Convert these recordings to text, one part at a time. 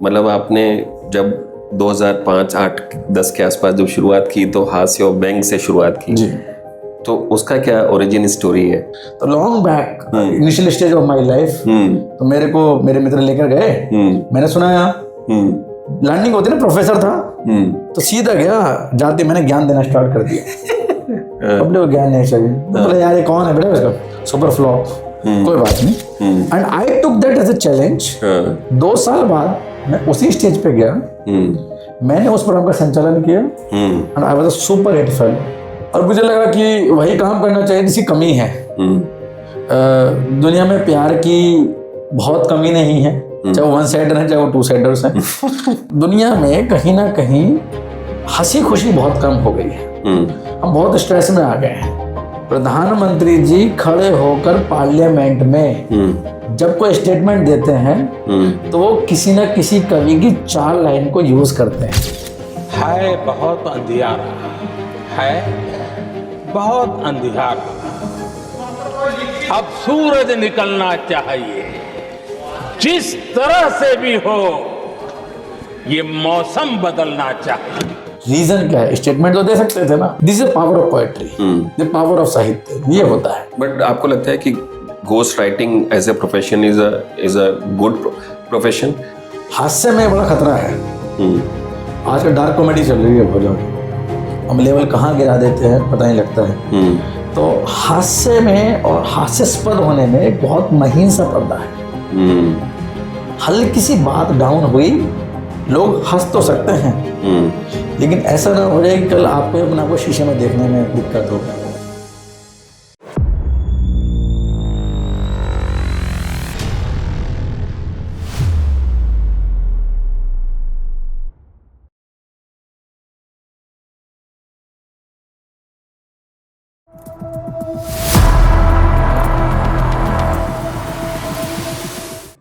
मतलब आपने जब 2005, 8, 10 के आसपास जब शुरुआत की तो हास्य और व्यंग से शुरुआत की जी। तो उसका क्या ओरिजिन स्टोरी है? तो long back initial stage of my life, तो मेरे को मेरे मित्र लेकर गए। मैंने सुनाया, लर्निंग होती ना, प्रोफेसर था तो सीधा गया, जाते मैंने ज्ञान देना स्टार्ट कर दिया। अपने को ज्ञान नहीं चाहिए, बोले यार ये कौन है बेटा, उसका सुपर फ्लॉप, कोई बात नहीं। And I took that as a challenge. 2 साल बाद मैं उसी स्टेज पे गया, मैंने उस प्रोग्राम का संचालन किया and I was a super hit film. और मुझे लगा कि वही काम करना चाहिए जिसकी कमी है। दुनिया में प्यार की बहुत कमी नहीं है, चाहे वो 1 साइडर है चाहे वो 2 साइडर्स हैं। दुनिया में कहीं ना कहीं हंसी खुशी बहुत कम हो गई है। हम बहुत स्ट्रेस में आ गए हैं। प्रधानमंत्री जी खड़े होकर पार्लियामेंट में जब कोई स्टेटमेंट देते हैं तो वो किसी न किसी कवि की 4 लाइन को यूज करते हैं। है बहुत अंधियारा, है बहुत अंधियारा, अब सूरज निकलना चाहिए, जिस तरह से भी हो ये मौसम बदलना चाहिए। रीजन क्या है? स्टेटमेंट तो दे सकते थे ना। This is power of poetry, the power of साहित्य, ये होता है। बट आपको लगता है कि ghost writing as a profession is a good profession? हास्य में बड़ा खतरा है। आजकल डार्क कॉमेडी चल रही है बहुत ज्यादा, हम लेवल कहाँ गिरा देते हैं पता नहीं लगता है। तो हास्य में और हास्यास्पद होने में एक बहुत महीन सा पर्दा है। हल्की सी बात डाउन हुई, लोग हंस तो सकते हैं, लेकिन ऐसा ना हो जाए कि कल आपको अपने आप को शीशे में देखने में दिक्कत हो।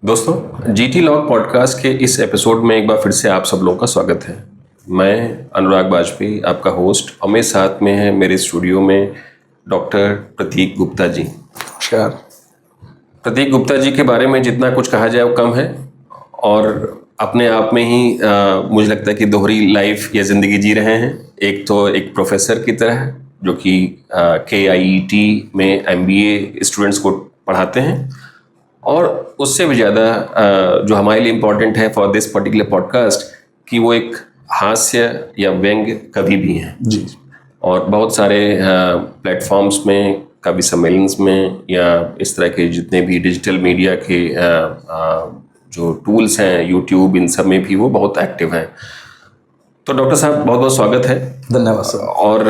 दोस्तों, जीटी लॉग पॉडकास्ट के इस एपिसोड में एक बार फिर से आप सब लोगों का स्वागत है। मैं अनुराग वाजपेयी, आपका होस्ट, और मेरे साथ में है मेरे स्टूडियो में डॉक्टर प्रतीक गुप्ता जी। नमस्कार। प्रतीक गुप्ता जी के बारे में जितना कुछ कहा जाए वो कम है, और अपने आप में ही मुझे लगता है कि दोहरी लाइफ या ज़िंदगी जी रहे हैं। एक तो एक प्रोफेसर की तरह जो कि KIET में MBA स्टूडेंट्स को पढ़ाते हैं, और उससे भी ज़्यादा जो हमारे लिए इम्पोर्टेंट है फॉर दिस पर्टिकुलर पॉडकास्ट कि वो एक हास्य या व्यंग्य कवि भी हैं जी। और बहुत सारे प्लेटफॉर्म्स में, कवि सम्मेलन में, या इस तरह के जितने भी डिजिटल मीडिया के जो टूल्स हैं, यूट्यूब, इन सब में भी वो बहुत एक्टिव हैं। तो डॉक्टर साहब, बहुत बहुत स्वागत है। धन्यवाद सर। और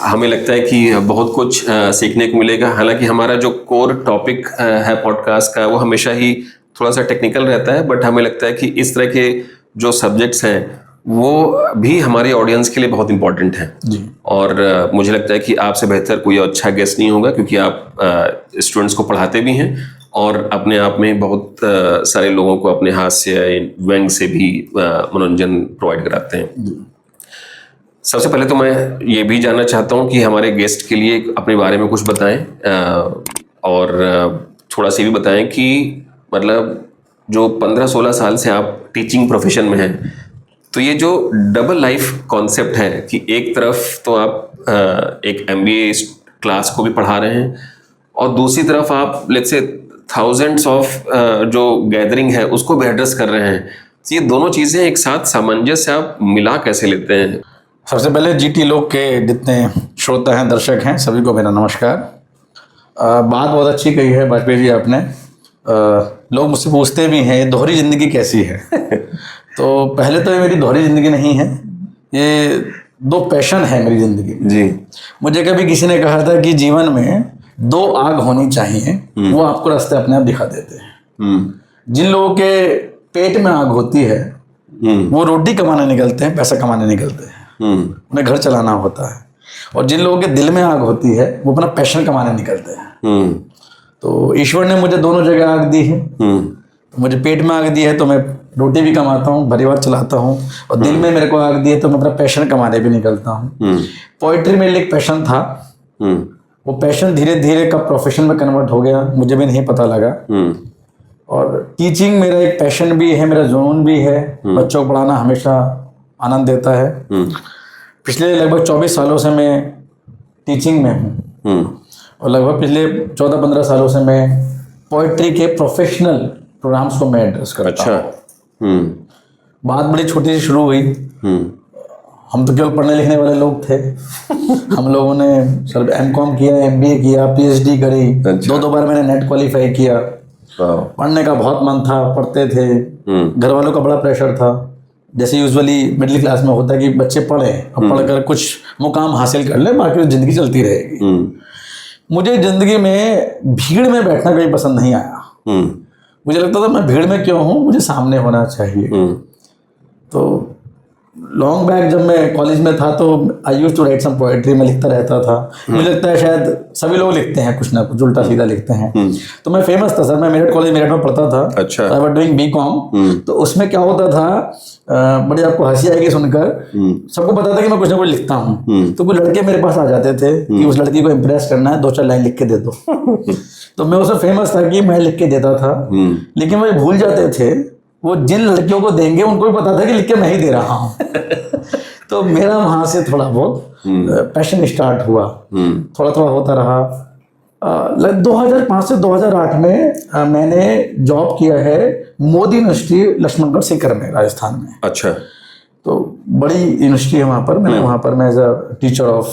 हमें लगता है कि बहुत कुछ सीखने को मिलेगा। हालांकि हमारा जो कोर टॉपिक है पॉडकास्ट का वो हमेशा ही थोड़ा सा टेक्निकल रहता है, बट हमें लगता है कि इस तरह के जो सब्जेक्ट्स हैं वो भी हमारे ऑडियंस के लिए बहुत इंपॉर्टेंट हैं जी। और मुझे लगता है कि आपसे बेहतर कोई अच्छा गेस्ट नहीं होगा, क्योंकि आप स्टूडेंट्स को पढ़ाते भी हैं और अपने आप में बहुत सारे लोगों को अपने हास्य व्यंग से भी मनोरंजन प्रोवाइड कराते हैं। सबसे पहले तो मैं ये भी जानना चाहता हूँ कि हमारे गेस्ट के लिए अपने बारे में कुछ बताएं, और थोड़ा सा भी बताएं कि मतलब जो 15-16 साल से आप टीचिंग प्रोफेशन में हैं, तो ये जो डबल लाइफ कॉन्सेप्ट है कि एक तरफ तो आप एक MBA क्लास को भी पढ़ा रहे हैं और दूसरी तरफ आप लेट्स से थाउजेंड्स ऑफ जो गैदरिंग है उसको भी एड्रेस कर रहे हैं, तो ये दोनों चीज़ें एक साथ सामंजस्य आप मिला कैसे लेते हैं? सबसे पहले जीटी लोग के जितने श्रोता हैं, दर्शक हैं, सभी को मेरा नमस्कार। बात बहुत अच्छी कही है वाजपेयी जी आपने। लोग मुझसे पूछते भी हैं ये दोहरी जिंदगी कैसी है। तो पहले तो ये मेरी दोहरी जिंदगी नहीं है, ये 2 पैशन है मेरी जिंदगी जी। मुझे कभी किसी ने कहा था कि जीवन में 2 आग होनी चाहिए, वो आपको रास्ते अपने आप दिखा देते हैं। जिन लोगों के पेट में आग होती है वो रोटी कमाने निकलते हैं, पैसा कमाने निकलते हैं, उन्हें घर चलाना होता है। और जिन लोगों के दिल में आग होती है वो अपना पैशन कमाने निकलते हैं। तो ईश्वर ने मुझे दोनों जगह आग दी है। तो मुझे पेट में आग दी है तो मैं रोटी भी कमाता हूँ, परिवार चलाता हूँ, और दिल में मेरे को आग दी है तो मैं अपना पैशन कमाने भी निकलता हूँ। पोइट्री मेरे लिए एक पैशन था, वो पैशन धीरे धीरे कब प्रोफेशन में कन्वर्ट हो गया मुझे भी नहीं पता लगा। और टीचिंग मेरा एक पैशन भी है, मेरा जुनून भी है। बच्चों को पढ़ाना हमेशा आनंद देता है। पिछले लगभग 24 सालों से मैं टीचिंग में हूँ और लगभग पिछले 14-15 सालों से मैं पोइट्री के प्रोफेशनल प्रोग्राम्स को मैं एड्रेस करता हूँ। बात बड़ी छोटी सी शुरू हुई। हम तो केवल पढ़ने लिखने वाले लोग थे। हम लोगों ने सर एमकॉम किया, एमबीए किया, पीएचडी करी। अच्छा। 2 बार मैंने नेट क्वालिफाई किया। पढ़ने का बहुत मन था, पढ़ते थे। घर वालों का बड़ा प्रेशर था। जैसे यूजुअली मिडिल क्लास में होता है कि बच्चे पढ़ें, अब पढ़कर कुछ मुकाम हासिल कर ले, बाकी जिंदगी चलती रहेगी। मुझे जिंदगी में भीड़ में बैठना कभी पसंद नहीं आया। मुझे लगता था मैं भीड़ में क्यों हूँ, मुझे सामने होना चाहिए। तो लॉन्ग बैक जब मैं कॉलेज में था तो I used to write some poetry, मैं लिखता रहता था। मुझे लगता है शायद सभी लोग लिखते हैं, कुछ ना कुछ उल्टा सीधा लिखते हैं। तो मैं फेमस था सर। मैं मेरठ कॉलेज मेरठ में पढ़ता था। अच्छा। I was doing BCom. तो उसमें क्या होता था, बड़ी आपको हंसी आएगी सुनकर, सबको पता था कि मैं कुछ ना कुछ लिखता हूँ। तो कुछ लड़के मेरे पास आ जाते थे कि उस लड़की को इम्प्रेस करना है, 2-4 लाइन लिख के दे दो। तो मैं उसमें फेमस था कि मैं लिख के देता था। लेकिन वो भूल जाते थे, वो जिन लड़कियों को देंगे उनको भी पता था कि लिख के मैं ही दे रहा हूँ। तो मेरा वहाँ से थोड़ा बहुत पैशन स्टार्ट हुआ। थोड़ा थोड़ा होता रहा। 2005 से 2008 में मैंने जॉब किया है मोदी यूनिवर्सिटी लक्ष्मणगढ़ सीकर में, राजस्थान में। अच्छा। तो बड़ी यूनिवर्सिटी है वहाँ पर। मैंने वहाँ पर मैं as a teacher of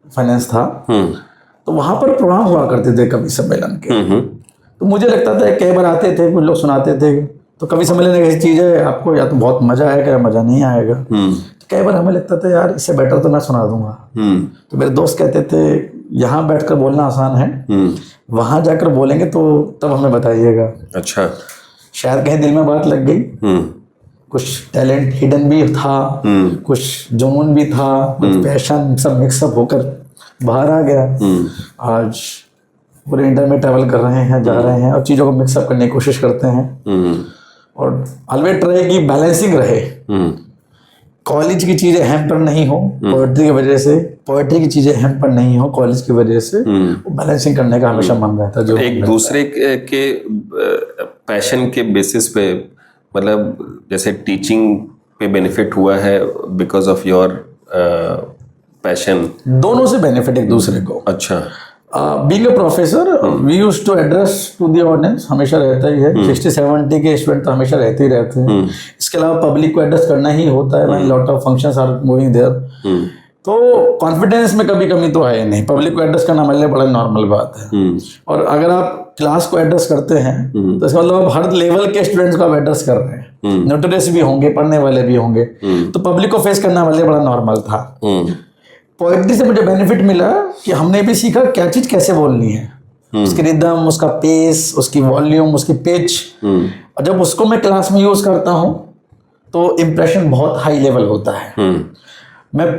finance था। तो वहाँ पर प्रोग्राम हुआ करते थे कवि सम्मेलन के। तो मुझे लगता था कई बार आते थे, कुछ लोग सुनाते थे। तो कवि सम्मेलन एक ऐसी चीज़ है, आपको या तो बहुत मजा आएगा या मजा नहीं आएगा। तो कई बार हमें लगता था यार इससे बेटर तो मैं सुना दूंगा। तो मेरे दोस्त कहते थे यहाँ बैठकर बोलना आसान है, वहां जाकर बोलेंगे तो तब हमें बताइएगा। अच्छा। शायद कहीं दिल में बात लग गई। कुछ टैलेंट हिडन भी था, कुछ जुनून भी था, कुछ पैशन, सब मिक्सअप होकर बाहर आ गया। आज पूरे इंडिया में ट्रैवल कर रहे हैं, जा रहे हैं और चीज़ों को मिक्सअप करने की कोशिश करते हैं। और ऑलवेज ट्राई की बैलेंसिंग रहे। कॉलेज की चीज़ें हैम्पर नहीं हो पोएट्री की वजह से, पोएट्री की चीज़ें हैम्पर नहीं हो कॉलेज की वजह से। वो बैलेंसिंग करने का हमेशा मन रहता है। जो एक दूसरे के पैशन के बेसिस पे, मतलब जैसे टीचिंग पे बेनिफिट हुआ है बिकॉज ऑफ योर पैशन। दोनों से बेनिफिट एक दूसरे को। अच्छा। Being a professor we used to address to the audience, हमेशा रहता ही है। 60-70 के स्टूडेंट तो हमेशा रहते ही रहते हैं। इसके अलावा पब्लिक को एड्रेस करना ही होता है। When lot of functions are moving there. तो कॉन्फिडेंस में कभी कमी तो है नहीं। पब्लिक को एड्रेस करना हमारे लिए बड़ा नॉर्मल बात है। और अगर आप क्लास को एड्रेस करते हैं तो इसका मतलब आप हर लेवल के स्टूडेंट्स को आप एड्रेस कर रहे हैं। नोटोरियस भी होंगे, पढ़ने वाले भी होंगे। तो पब्लिक को फेस करना हमारे लिए बड़ा नॉर्मल था। पोएट्री से मुझे बेनिफिट मिला कि हमने भी सीखा क्या चीज़ कैसे बोलनी है, उसकी रिदम, उसका पेस, उसकी वॉल्यूम, उसकी पिच। और जब उसको मैं क्लास में यूज़ करता हूँ तो इम्प्रेशन बहुत हाई लेवल होता है। मैं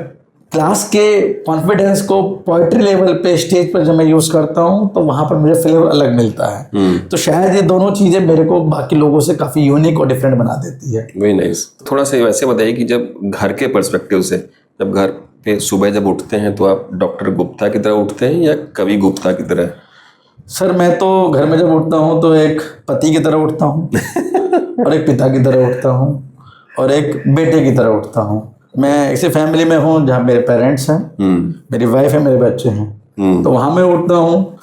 क्लास के कॉन्फिडेंस को पोएट्री लेवल पे स्टेज पर जब मैं यूज़ करता हूँ तो वहाँ पर मुझे फ्लेवर अलग मिलता है। तो शायद ये दोनों चीज़ें मेरे को बाकी लोगों से काफ़ी यूनिक और डिफरेंट बना देती है। Very nice. थोड़ा सा वैसे बताइए कि जब घर के पर्सपेक्टिव से, जब घर पे सुबह जब उठते हैं तो आप डॉक्टर गुप्ता की तरह उठते हैं या कवि गुप्ता की तरह? सर मैं तो घर में जब उठता हूँ तो एक पति की तरह उठता हूँ और एक पिता की तरह उठता हूँ और एक बेटे की तरह उठता हूँ। मैं ऐसी फैमिली में हूँ जहाँ मेरे पेरेंट्स हैं, मेरी वाइफ है, मेरे बच्चे हैं। तो वहाँ मैं उठता हूँ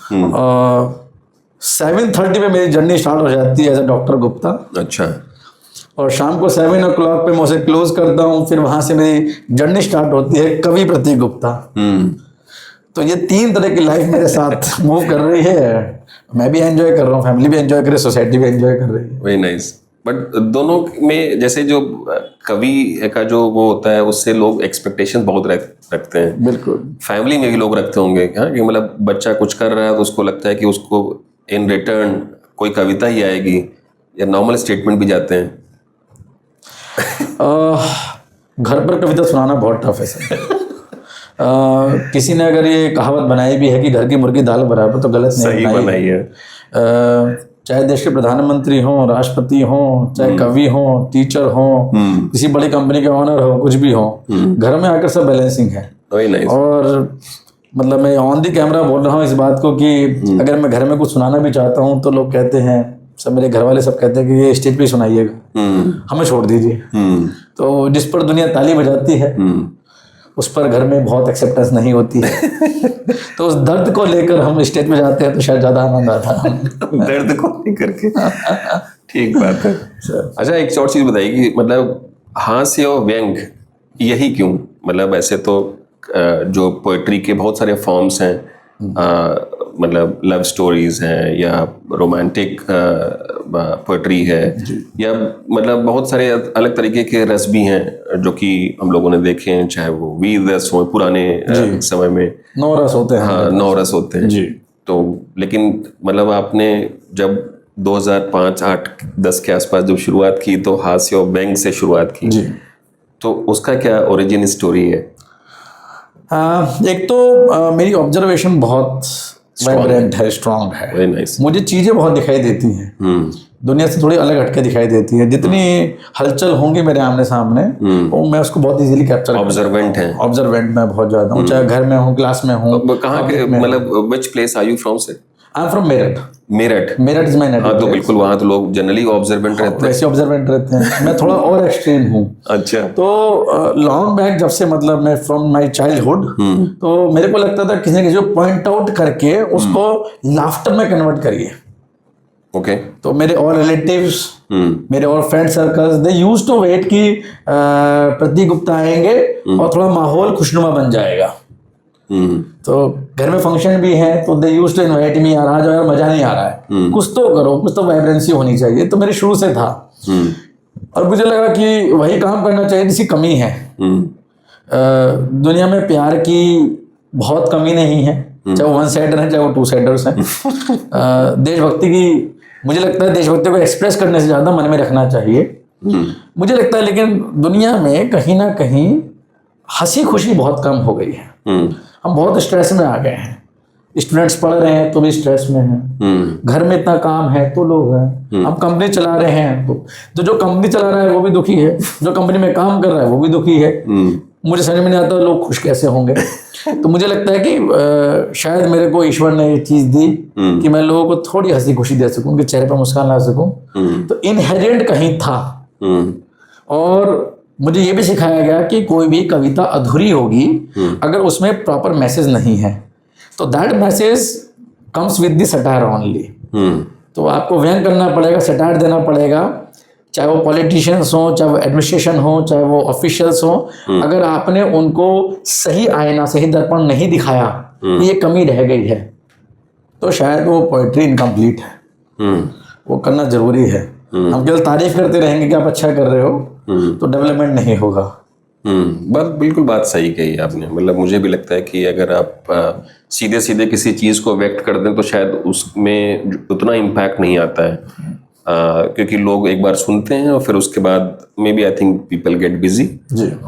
7:30 पे मेरी जर्नी स्टार्ट हो जाती है एज अ डॉक्टर गुप्ता। अच्छा। और शाम को 7 o'clock पे मैं उसे क्लोज करता हूँ। फिर वहाँ से मेरी जर्नी स्टार्ट होती है कवि प्रतीक गुप्ता। तो ये 3 तरह की लाइफ मेरे साथ मूव कर रही है। मैं भी एंजॉय कर रहा हूँ, फैमिली भी एंजॉय कर रही है, सोसाइटी भी एंजॉय कर रही है। Very nice. बट दोनों में जैसे जो कवि का जो वो होता है उससे लोग एक्सपेक्टेशन बहुत रखते हैं। बिल्कुल। फैमिली में भी लोग रखते होंगे हाँ, कि मतलब बच्चा कुछ कर रहा है तो उसको लगता है कि उसको इन रिटर्न कोई कविता ही आएगी, या नॉर्मल स्टेटमेंट भी जाते हैं। घर पर कविता सुनाना बहुत टफ है सर। किसी ने अगर ये कहावत बनाई भी है कि घर की मुर्गी दाल बराबर, तो गलत नहीं सही बनाई है। चाहे देश के प्रधानमंत्री हों, राष्ट्रपति हों, चाहे कवि हों, टीचर हों, किसी बड़ी कंपनी के ऑनर हो, कुछ भी हो, घर में आकर सब बैलेंसिंग है। और मतलब मैं ऑन दी कैमरा बोल रहा हूँ इस बात को कि अगर मैं घर में कुछ सुनाना भी चाहता हूँ तो लोग कहते हैं सब मेरे घर वाले सब कहते हैं कि ये स्टेज पे सुनाइएगा, हमें छोड़ दीजिए। तो जिस पर दुनिया ताली बजाती है उस पर घर में बहुत एक्सेप्टेंस नहीं होती है। तो उस दर्द को लेकर हम स्टेज पे जाते हैं तो शायद ज्यादा आनंद आता है। दर्द को लेकर के, ठीक बात है। अच्छा, एक और चीज बताइए कि मतलब हास्य और व्यंग यही क्यों? मतलब ऐसे तो जो पोएट्री के बहुत सारे फॉर्म्स हैं, मतलब लव स्टोरीज हैं या रोमांटिक पोएट्री है, या मतलब बहुत सारे अलग तरीके के रस भी हैं जो कि हम लोगों ने देखे हैं, चाहे वो वीर रस हो पुराने समय में, 9 रस होते हैं। हाँ, 9 रस होते हैं जी। तो लेकिन मतलब आपने जब 2005, 8, 10 के आसपास जब शुरुआत की तो हास्य और व्यंग से शुरुआत की जी। तो उसका क्या ओरिजिन स्टोरी है? एक तो मेरी ऑब्जर्वेशन बहुत वाइब्रेंट है, स्ट्रांग है। Very nice. मुझे चीजें बहुत दिखाई देती हैं, दुनिया से थोड़ी अलग हटके दिखाई देती है। जितनी हलचल होंगी मेरे आमने सामने वो मैं उसको बहुत इजीली कैप्चर, ऑब्जर्वेंट है। ऑब्जर्वेंट मैं बहुत ज्यादा हूँ, चाहे घर में हूँ, क्लास में हूँ। कहाँ के, मतलब which place are you from से? I am from Meerut. Meerut? Meerut is my native. हाँ, तो बिल्कुल वहाँ तो लोग जनरली ऑब्जर्वेंट रहते हैं। वैसे ऑब्जर्वेंट रहते हैं, मैं थोड़ा और एक्सट्रीम हूँ। अच्छा। तो लॉन्ग बैक जब से, मतलब मैं फ्रॉम माय चाइल्डहुड, तो मेरे को लगता था किसी न किसी को पॉइंट आउट करके उसको लाफ्टर में कन्वर्ट करिए। ओके। तो मेरे और रिलेटिव्स, मेरे और friend circles, they used to wait कि प्रतीक गुप्ता आएंगे और थोड़ा माहौल खुशनुमा बन जाएगा। तो घर में फंक्शन भी है तो they used to invite me, यार आ जाओ यार, मजा नहीं आ रहा है, कुछ तो करो, कुछ तो वाइब्रेंसी होनी चाहिए। तो मेरे शुरू से था और मुझे लगा कि वही काम करना चाहिए जिसकी कमी है। दुनिया में प्यार की बहुत कमी नहीं है, चाहे वो 1 साइडर है चाहे वो 2 साइडर्स हैं। देशभक्ति की, मुझे लगता है देशभक्ति को एक्सप्रेस करने से ज्यादा मन में रखना चाहिए, मुझे लगता है। लेकिन दुनिया में कहीं ना कहीं हंसी खुशी बहुत कम हो गई है। हम बहुत स्ट्रेस में आ गए हैं। स्टूडेंट्स पढ़ रहे हैं तो भी स्ट्रेस में हैं, घर में इतना काम है तो लोग हैं, हम कंपनी चला रहे हैं तो जो कंपनी चला रहा है वो भी दुखी है, जो कंपनी में काम कर रहा है वो भी दुखी है। मुझे समझ में नहीं आता लोग खुश कैसे होंगे। तो मुझे लगता है कि शायद मेरे को ईश्वर ने ये चीज दी कि मैं लोगों को थोड़ी हंसी खुशी दे सकूं, उनके चेहरे पर मुस्कान ला सकूं। तो इनहेरेंट कहीं था। और मुझे ये भी सिखाया गया कि कोई भी कविता अधूरी होगी अगर उसमें प्रॉपर मैसेज नहीं है, तो that message comes with the satire only. तो आपको व्यंग करना पड़ेगा, सटायर देना पड़ेगा, चाहे वो पॉलिटिशियंस हो, चाहे वो एडमिनिस्ट्रेशन हो, चाहे वो ऑफिशियल्स हो। अगर आपने उनको सही आईना, सही दर्पण नहीं दिखाया, ये कमी रह गई है, तो शायद वो पोएट्री इनकम्प्लीट है। वो करना जरूरी है। हम केवल तारीफ करते रहेंगे कि आप अच्छा कर रहे हो तो डेवलपमेंट नहीं होगा। बिल्कुल बात सही कही आपने। मतलब मुझे भी लगता है कि अगर आप सीधे सीधे किसी चीज को व्यक्त कर दें तो शायद उसमें उतना इम्पैक्ट नहीं आता है, क्योंकि लोग एक बार सुनते हैं और फिर उसके बाद maybe I think people get busy,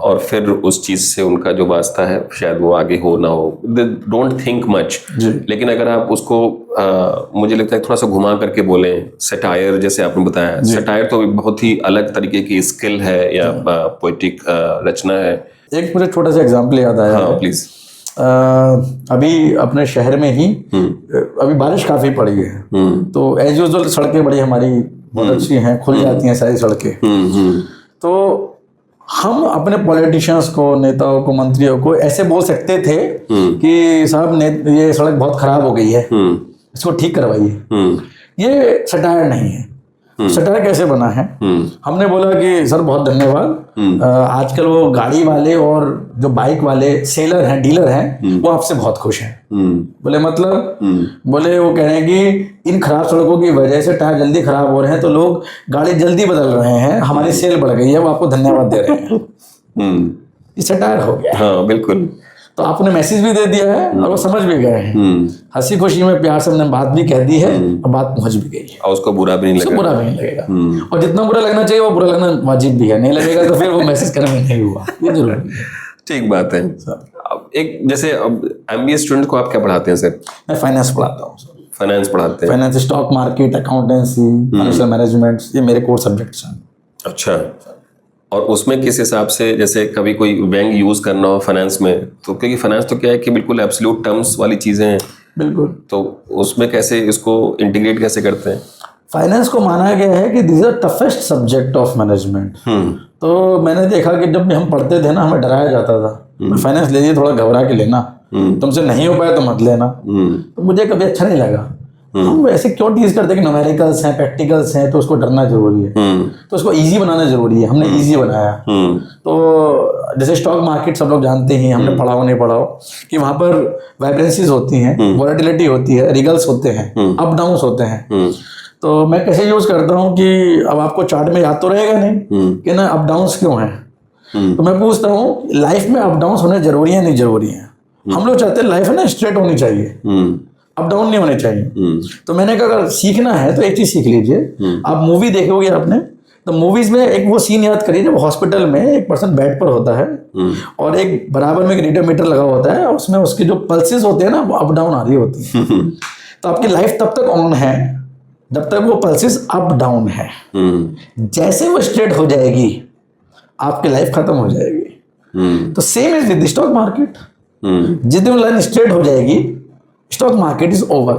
और फिर उस चीज से उनका जो वास्ता है शायद वो आगे हो ना हो, दे डोंट थिंक मच। लेकिन अगर आप उसको मुझे लगता है थोड़ा सा घुमा करके बोलें, सटायर जैसे आपने बताया, सटायर तो बहुत ही अलग तरीके की स्किल है या पोएटिक रचना है। एक मुझे छोटा सा एग्जाम्पल याद आया। हाँ प्लीज। अभी अपने शहर में ही अभी बारिश काफी पड़ी है, तो एज यूजुअल सड़कें बड़ी हमारी बहुत अच्छी हैं, खुल जाती हैं सारी सड़कें। तो हम अपने पॉलिटिशियंस को, नेताओं को, मंत्रियों को ऐसे बोल सकते थे कि साहब ये सड़क बहुत खराब हो गई है, इसको ठीक करवाइए। ये सटायर नहीं है। सटायर कैसे बना है? हमने बोला कि सर बहुत धन्यवाद, आजकल वो गाड़ी वाले और जो बाइक वाले सेलर हैं, डीलर हैं, वो आपसे बहुत खुश हैं। बोले मतलब? बोले वो कह रहे हैं कि इन खराब सड़कों की वजह से टायर जल्दी खराब हो रहे हैं तो लोग गाड़ी जल्दी बदल रहे हैं, हमारी सेल बढ़ गई है, वो आपको धन्यवाद दे रहे हैं। ये सटायर हो गया। हाँ बिल्कुल। तो आपने मैसेज भी दे दिया है और वो समझ भी गए हैं। हंसी खुशी में प्यार से हमने बात भी कह दी है और बात पहुंच भी गई है, और उसको बुरा भी नहीं लगेगा। बुरा भी नहीं लगेगा। और जितना बुरा लगना चाहिए वो बुरा लगना वाजिब भी है, नहीं लगेगा तो फिर वो मैसेज करने में नहीं हुआ, ये जरूरी है। ठीक बात है। अब एक जैसे अब MBA स्टूडेंट को आप क्या पढ़ाते हैं सर? मैं फाइनेंस पढ़ाता हूँ सर। फाइनेंस पढ़ाते हैं? Finance, stock market, accountancy, financial management, ये मेरे कोर सब्जेक्ट्स हैं। अच्छा। और उसमें किस हिसाब से, जैसे कभी कोई व्यंग यूज करना हो फाइनेंस में, तो क्योंकि फाइनेंस तो क्या है कि बिल्कुल एब्सोल्यूट टर्म्स वाली चीजें हैं, बिल्कुल, तो उसमें कैसे इसको इंटीग्रेट कैसे करते हैं? फाइनेंस को माना गया है कि this is the toughest subject of management. तो मैंने देखा कि जब भी हम पढ़ते थे ना, हमें डराया जाता था, फाइनेंस ले लीजिए, थोड़ा घबरा के लेना, तुमसे नहीं हो पाया तो मत लेना। तो मुझे कभी अच्छा नहीं लगा। हम ऐसे क्यों टीज करते कि न्यूमेरिकल्स हैं, प्रैक्टिकल्स हैं, तो उसको डरना जरूरी है, तो उसको इजी बनाना जरूरी है। हमने इजी बनाया। तो जैसे स्टॉक मार्केट सब लोग जानते हैं, हमने पढ़ा हो नहीं पढ़ा हो, कि वहां पर वाइब्रेंसीज होती हैं, वॉलेटिलिटी होती है, रिगल्स होते हैं, अप डाउन होते हैं। तो मैं कैसे यूज करता हूँ कि अब आपको चार्ट में याद तो रहेगा नहीं कि ना अप डाउन क्यों है। तो मैं पूछता हूँ लाइफ में अप डाउन होने जरूरी है नहीं जरूरी है? हम लोग चाहते हैं लाइफ है ना स्ट्रेट होनी चाहिए, अप डाउन नहीं होने चाहिए। तो मैंने कहा अगर सीखना है तो एक चीज सीख लीजिए। आप मूवी देखोगे आपने, तो मूवीज में एक वो सीन याद करिए जब हॉस्पिटल में एक पर्सन बेड पर होता है और एक बराबर में एक रीडोमीटर लगा होता है, और उसमें उसके जो पल्सेस होते हैं ना वो अप डाउन आ रही होती है। तो आपकी लाइफ तब तक ऑन है जब तक वो पल्सेस अप डाउन है। जैसे वो स्ट्रेट हो जाएगी आपकी लाइफ खत्म हो जाएगी। तो same is with stock market. जिस दिन लाइन स्ट्रेट हो जाएगी स्टॉक मार्केट इज ओवर।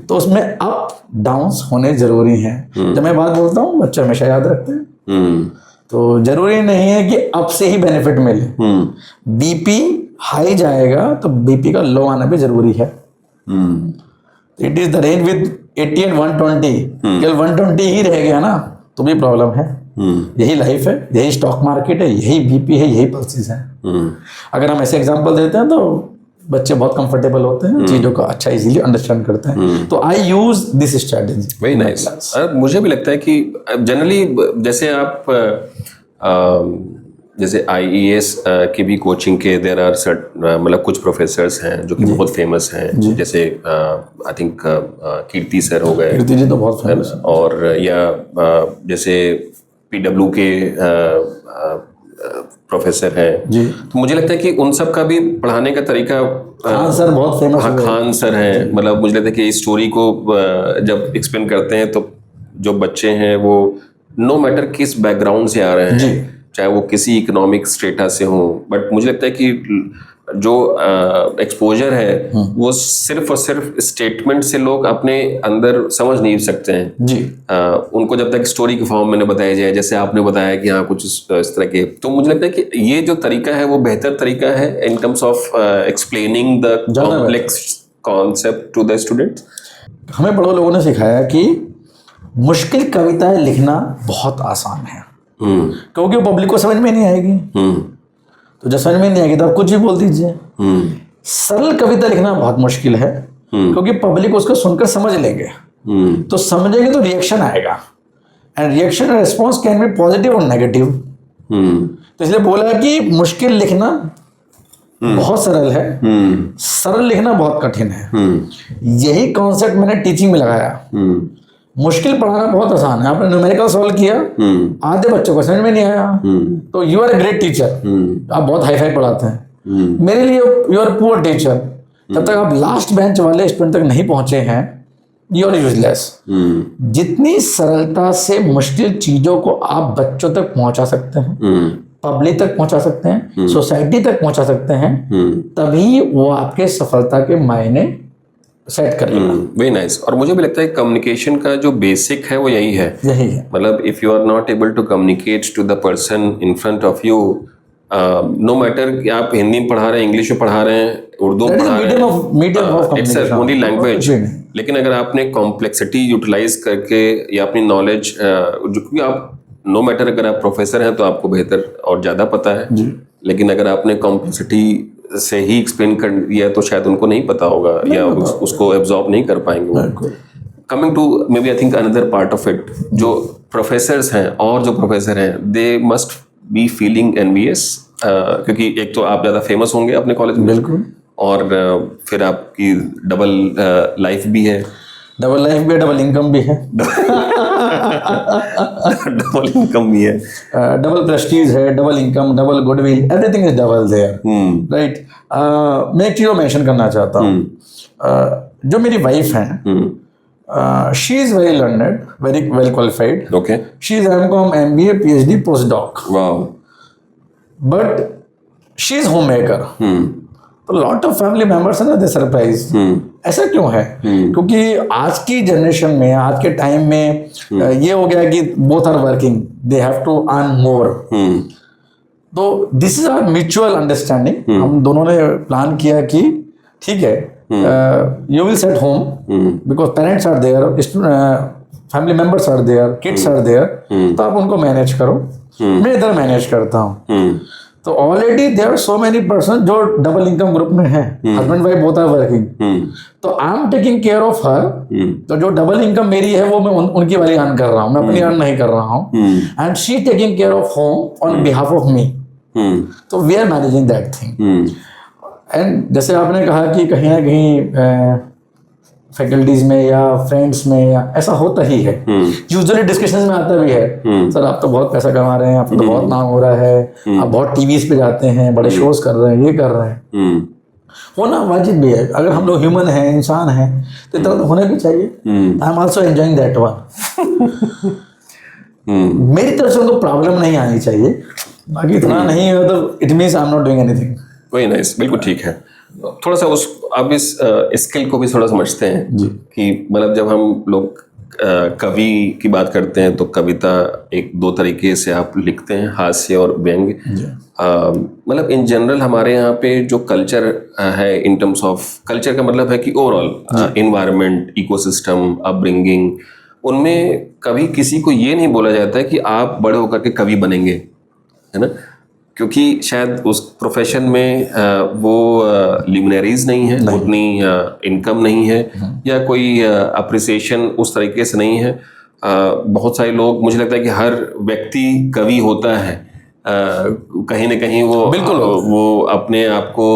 तो उसमें अप डाउन्स होने जरूरी हैं। जब मैं बात बोलता हूँ बच्चे हमेशा याद रखते हैं। तो जरूरी नहीं है कि अप से ही बेनिफिट मिले। बीपी हाई जाएगा तो बीपी का लो आना भी जरूरी है। It is the range with 80 and 120। केवल 120 ही रह गया ना तो भी प्रॉब्लम है। यही लाइफ है, यही स्टॉक मार्केट है, यही बीपी है, यही पल्सेस है। अगर हम ऐसे एग्जांपल देते हैं तो बच्चे बहुत कंफर्टेबल होते हैं, चीजों का अच्छा इजीली अंडरस्टैंड करते हैं। तो I use this strategy. Very nice. मुझे भी लगता है कि जनरली जैसे आप जैसे IAS की भी कोचिंग के देयर आर मतलब कुछ प्रोफेसर्स हैं जो कि बहुत फेमस हैं, जैसे आई थिंक कीर्ति सर हो गए। कीर्ति जी तो बहुत फेमस है। और या जैसे PW के प्रोफेसर हैं जी। तो मुझे लगता है कि उन सब का भी पढ़ाने का तरीका, खान सर बहुत फेमस है। खान सर हैं, मतलब मुझे लगता है कि इस स्टोरी को जब एक्सप्लेन करते हैं तो जो बच्चे हैं वो नो मैटर किस बैकग्राउंड से आ रहे हैं, चाहे वो किसी इकोनॉमिक स्टेटस से हो, बट मुझे लगता है कि जो एक्सपोजर है वो सिर्फ और सिर्फ स्टेटमेंट से लोग अपने अंदर समझ नहीं सकते हैं जी। उनको जब तक स्टोरी के फॉर्म में न बताया जाए, जैसे आपने बताया कि हाँ कुछ इस तरह के, तो मुझे लगता है कि ये जो तरीका है वो बेहतर तरीका है in terms of explaining the complex concept to the students. हमें बड़े लोगों ने सिखाया कि मुश्किल कविताएं लिखना बहुत आसान है क्योंकि वो पब्लिक को समझ में नहीं आएगी। तो जब समझ में नहीं आएगी तो आप कुछ भी बोल दीजिए। सरल कविता लिखना बहुत मुश्किल है क्योंकि पब्लिक उसको सुनकर समझ लेंगे। तो समझेंगे तो रिएक्शन आएगा, and reaction and response can be positive और नेगेटिव। तो इसलिए बोला कि मुश्किल लिखना बहुत सरल है, सरल लिखना बहुत कठिन है। यही कॉन्सेप्ट मैंने टीचिंग में लगाया। मुश्किल पढ़ाना बहुत आसान है। आपने न्यूमेरिकल सॉल्व किया, आधे बच्चों को समझ में नहीं आया, तो you are a great teacher, आप बहुत हाई फाई पढ़ाते हैं। मेरे लिए यू आर पुअर टीचर। जब तक आप लास्ट बेंच वाले स्टूडेंट तक नहीं पहुंचे हैं यू आर यूजलेस। जितनी सरलता से मुश्किल चीजों को आप बच्चों तक पहुंचा सकते हैं, पब्लिक तक पहुंचा सकते हैं, सोसाइटी तक पहुंचा सकते हैं, तभी वो आपके सफलता के मायने सेट करेगा। Very nice. और मुझे भी लगता है कम्युनिकेशन का जो बेसिक है वो यही है। मतलब if you are not able to communicate to the person in front of you, no matter कि आप हिंदी में पढ़ा रहे हैं, इंग्लिश में पढ़ा रहे हैं, उर्दू में पढ़ा रहे हैं, इट्स ओनली लैंग्वेज। लेकिन अगर आपने कॉम्प्लेक्सिटी यूटिलाइज करके या अपनी नॉलेज, क्योंकि आप नो मैटर अगर आप प्रोफेसर हैं तो आपको बेहतर और ज़्यादा पता है, लेकिन अगर आपने कॉम्प्लेक्सिटी से ही एक्सप्लेन कर दिया तो शायद उनको नहीं पता होगा या उसको एब्जॉर्ब नहीं कर पाएंगे। Coming to maybe I think another part of it, जो प्रोफेसर्स हैं और जो प्रोफेसर हैं they must be feeling envious, क्योंकि एक तो आप ज़्यादा फेमस होंगे अपने कॉलेज में, बिल्कुल, और फिर आपकी डबल लाइफ भी है, डबल इनकम भी है, डबल इनकम भी है, डबल प्रेस्टीज है, double income, double goodwill, everything is double there, right. मैं एक चीज मेंशन करना चाहता हूँ। जो मेरी वाइफ हैं, she is very learned, very well qualified, okay, she is MCom, MBA, PhD, post doc, wow, but she is home maker. तो लॉट ऑफ फैमिली मेंबर्स है ना, दे सरप्राइज ऐसा क्यों है? क्योंकि आज की जनरेशन में, आज के टाइम में ये हो गया कि both are working, they have to earn more. तो this is our mutual understanding. हम दोनों ने प्लान किया कि ठीक है, you will set home because parents are there, family members are there, kids are there, तो आप उनको मैनेज करो, मैं इधर मैनेज करता हूँ। तो already there are so many person जो डबल इनकम ग्रुप में है, husband wife both are working, तो I am taking care of her. तो जो डबल इनकम मेरी है वो मैं उनकी वाली अर्न कर रहा हूँ, मैं अपनी अर्न नहीं कर रहा हूँ, and she taking care of home on behalf of me. तो we are managing that thing. And जैसे आपने कहा कि कहीं ना कहीं फैकल्टीज में या फ्रेंड्स में या ऐसा होता ही है, यूजुअली डिस्कशन में आता भी है, सर आप तो बहुत पैसा कमा रहे हैं, आपको तो बहुत नाम हो रहा है, आप बहुत टीवीज पे जाते हैं, बड़े शोज कर रहे हैं, ये कर रहे हैं। होना वाजिब भी है, अगर हम लोग ह्यूमन हैं, इंसान हैं, तो इतना तो होना भी चाहिए। I am also enjoying that one. मेरी तरफ से उनको प्रॉब्लम नहीं आनी चाहिए, बाकी इतना नहीं है तो it means I am not doing anything. Very nice, बिल्कुल ठीक है। थोड़ा सा उस आप इस स्किल को भी थोड़ा समझते हैं जी। कि मतलब जब हम लोग कवि की बात करते हैं तो कविता एक दो तरीके से आप लिखते हैं, हास्य और व्यंग। मतलब इन जनरल हमारे यहाँ पे जो कल्चर है, इन टर्म्स ऑफ कल्चर का मतलब है कि ओवरऑल इन्वायरमेंट, इकोसिस्टम, अपब्रिंगिंग, उनमें कभी किसी को ये नहीं बोला जाता है कि आप बड़े होकर के कवि बनेंगे, है ना, क्योंकि शायद उस प्रोफेशन में वो लिमिनरीज नहीं है, उतनी इनकम नहीं है, या कोई अप्रिसिएशन उस तरीके से नहीं है। बहुत सारे लोग, मुझे लगता है कि हर व्यक्ति कवि होता है, कहीं ना कहीं वो बिल्कुल वो अपने आप को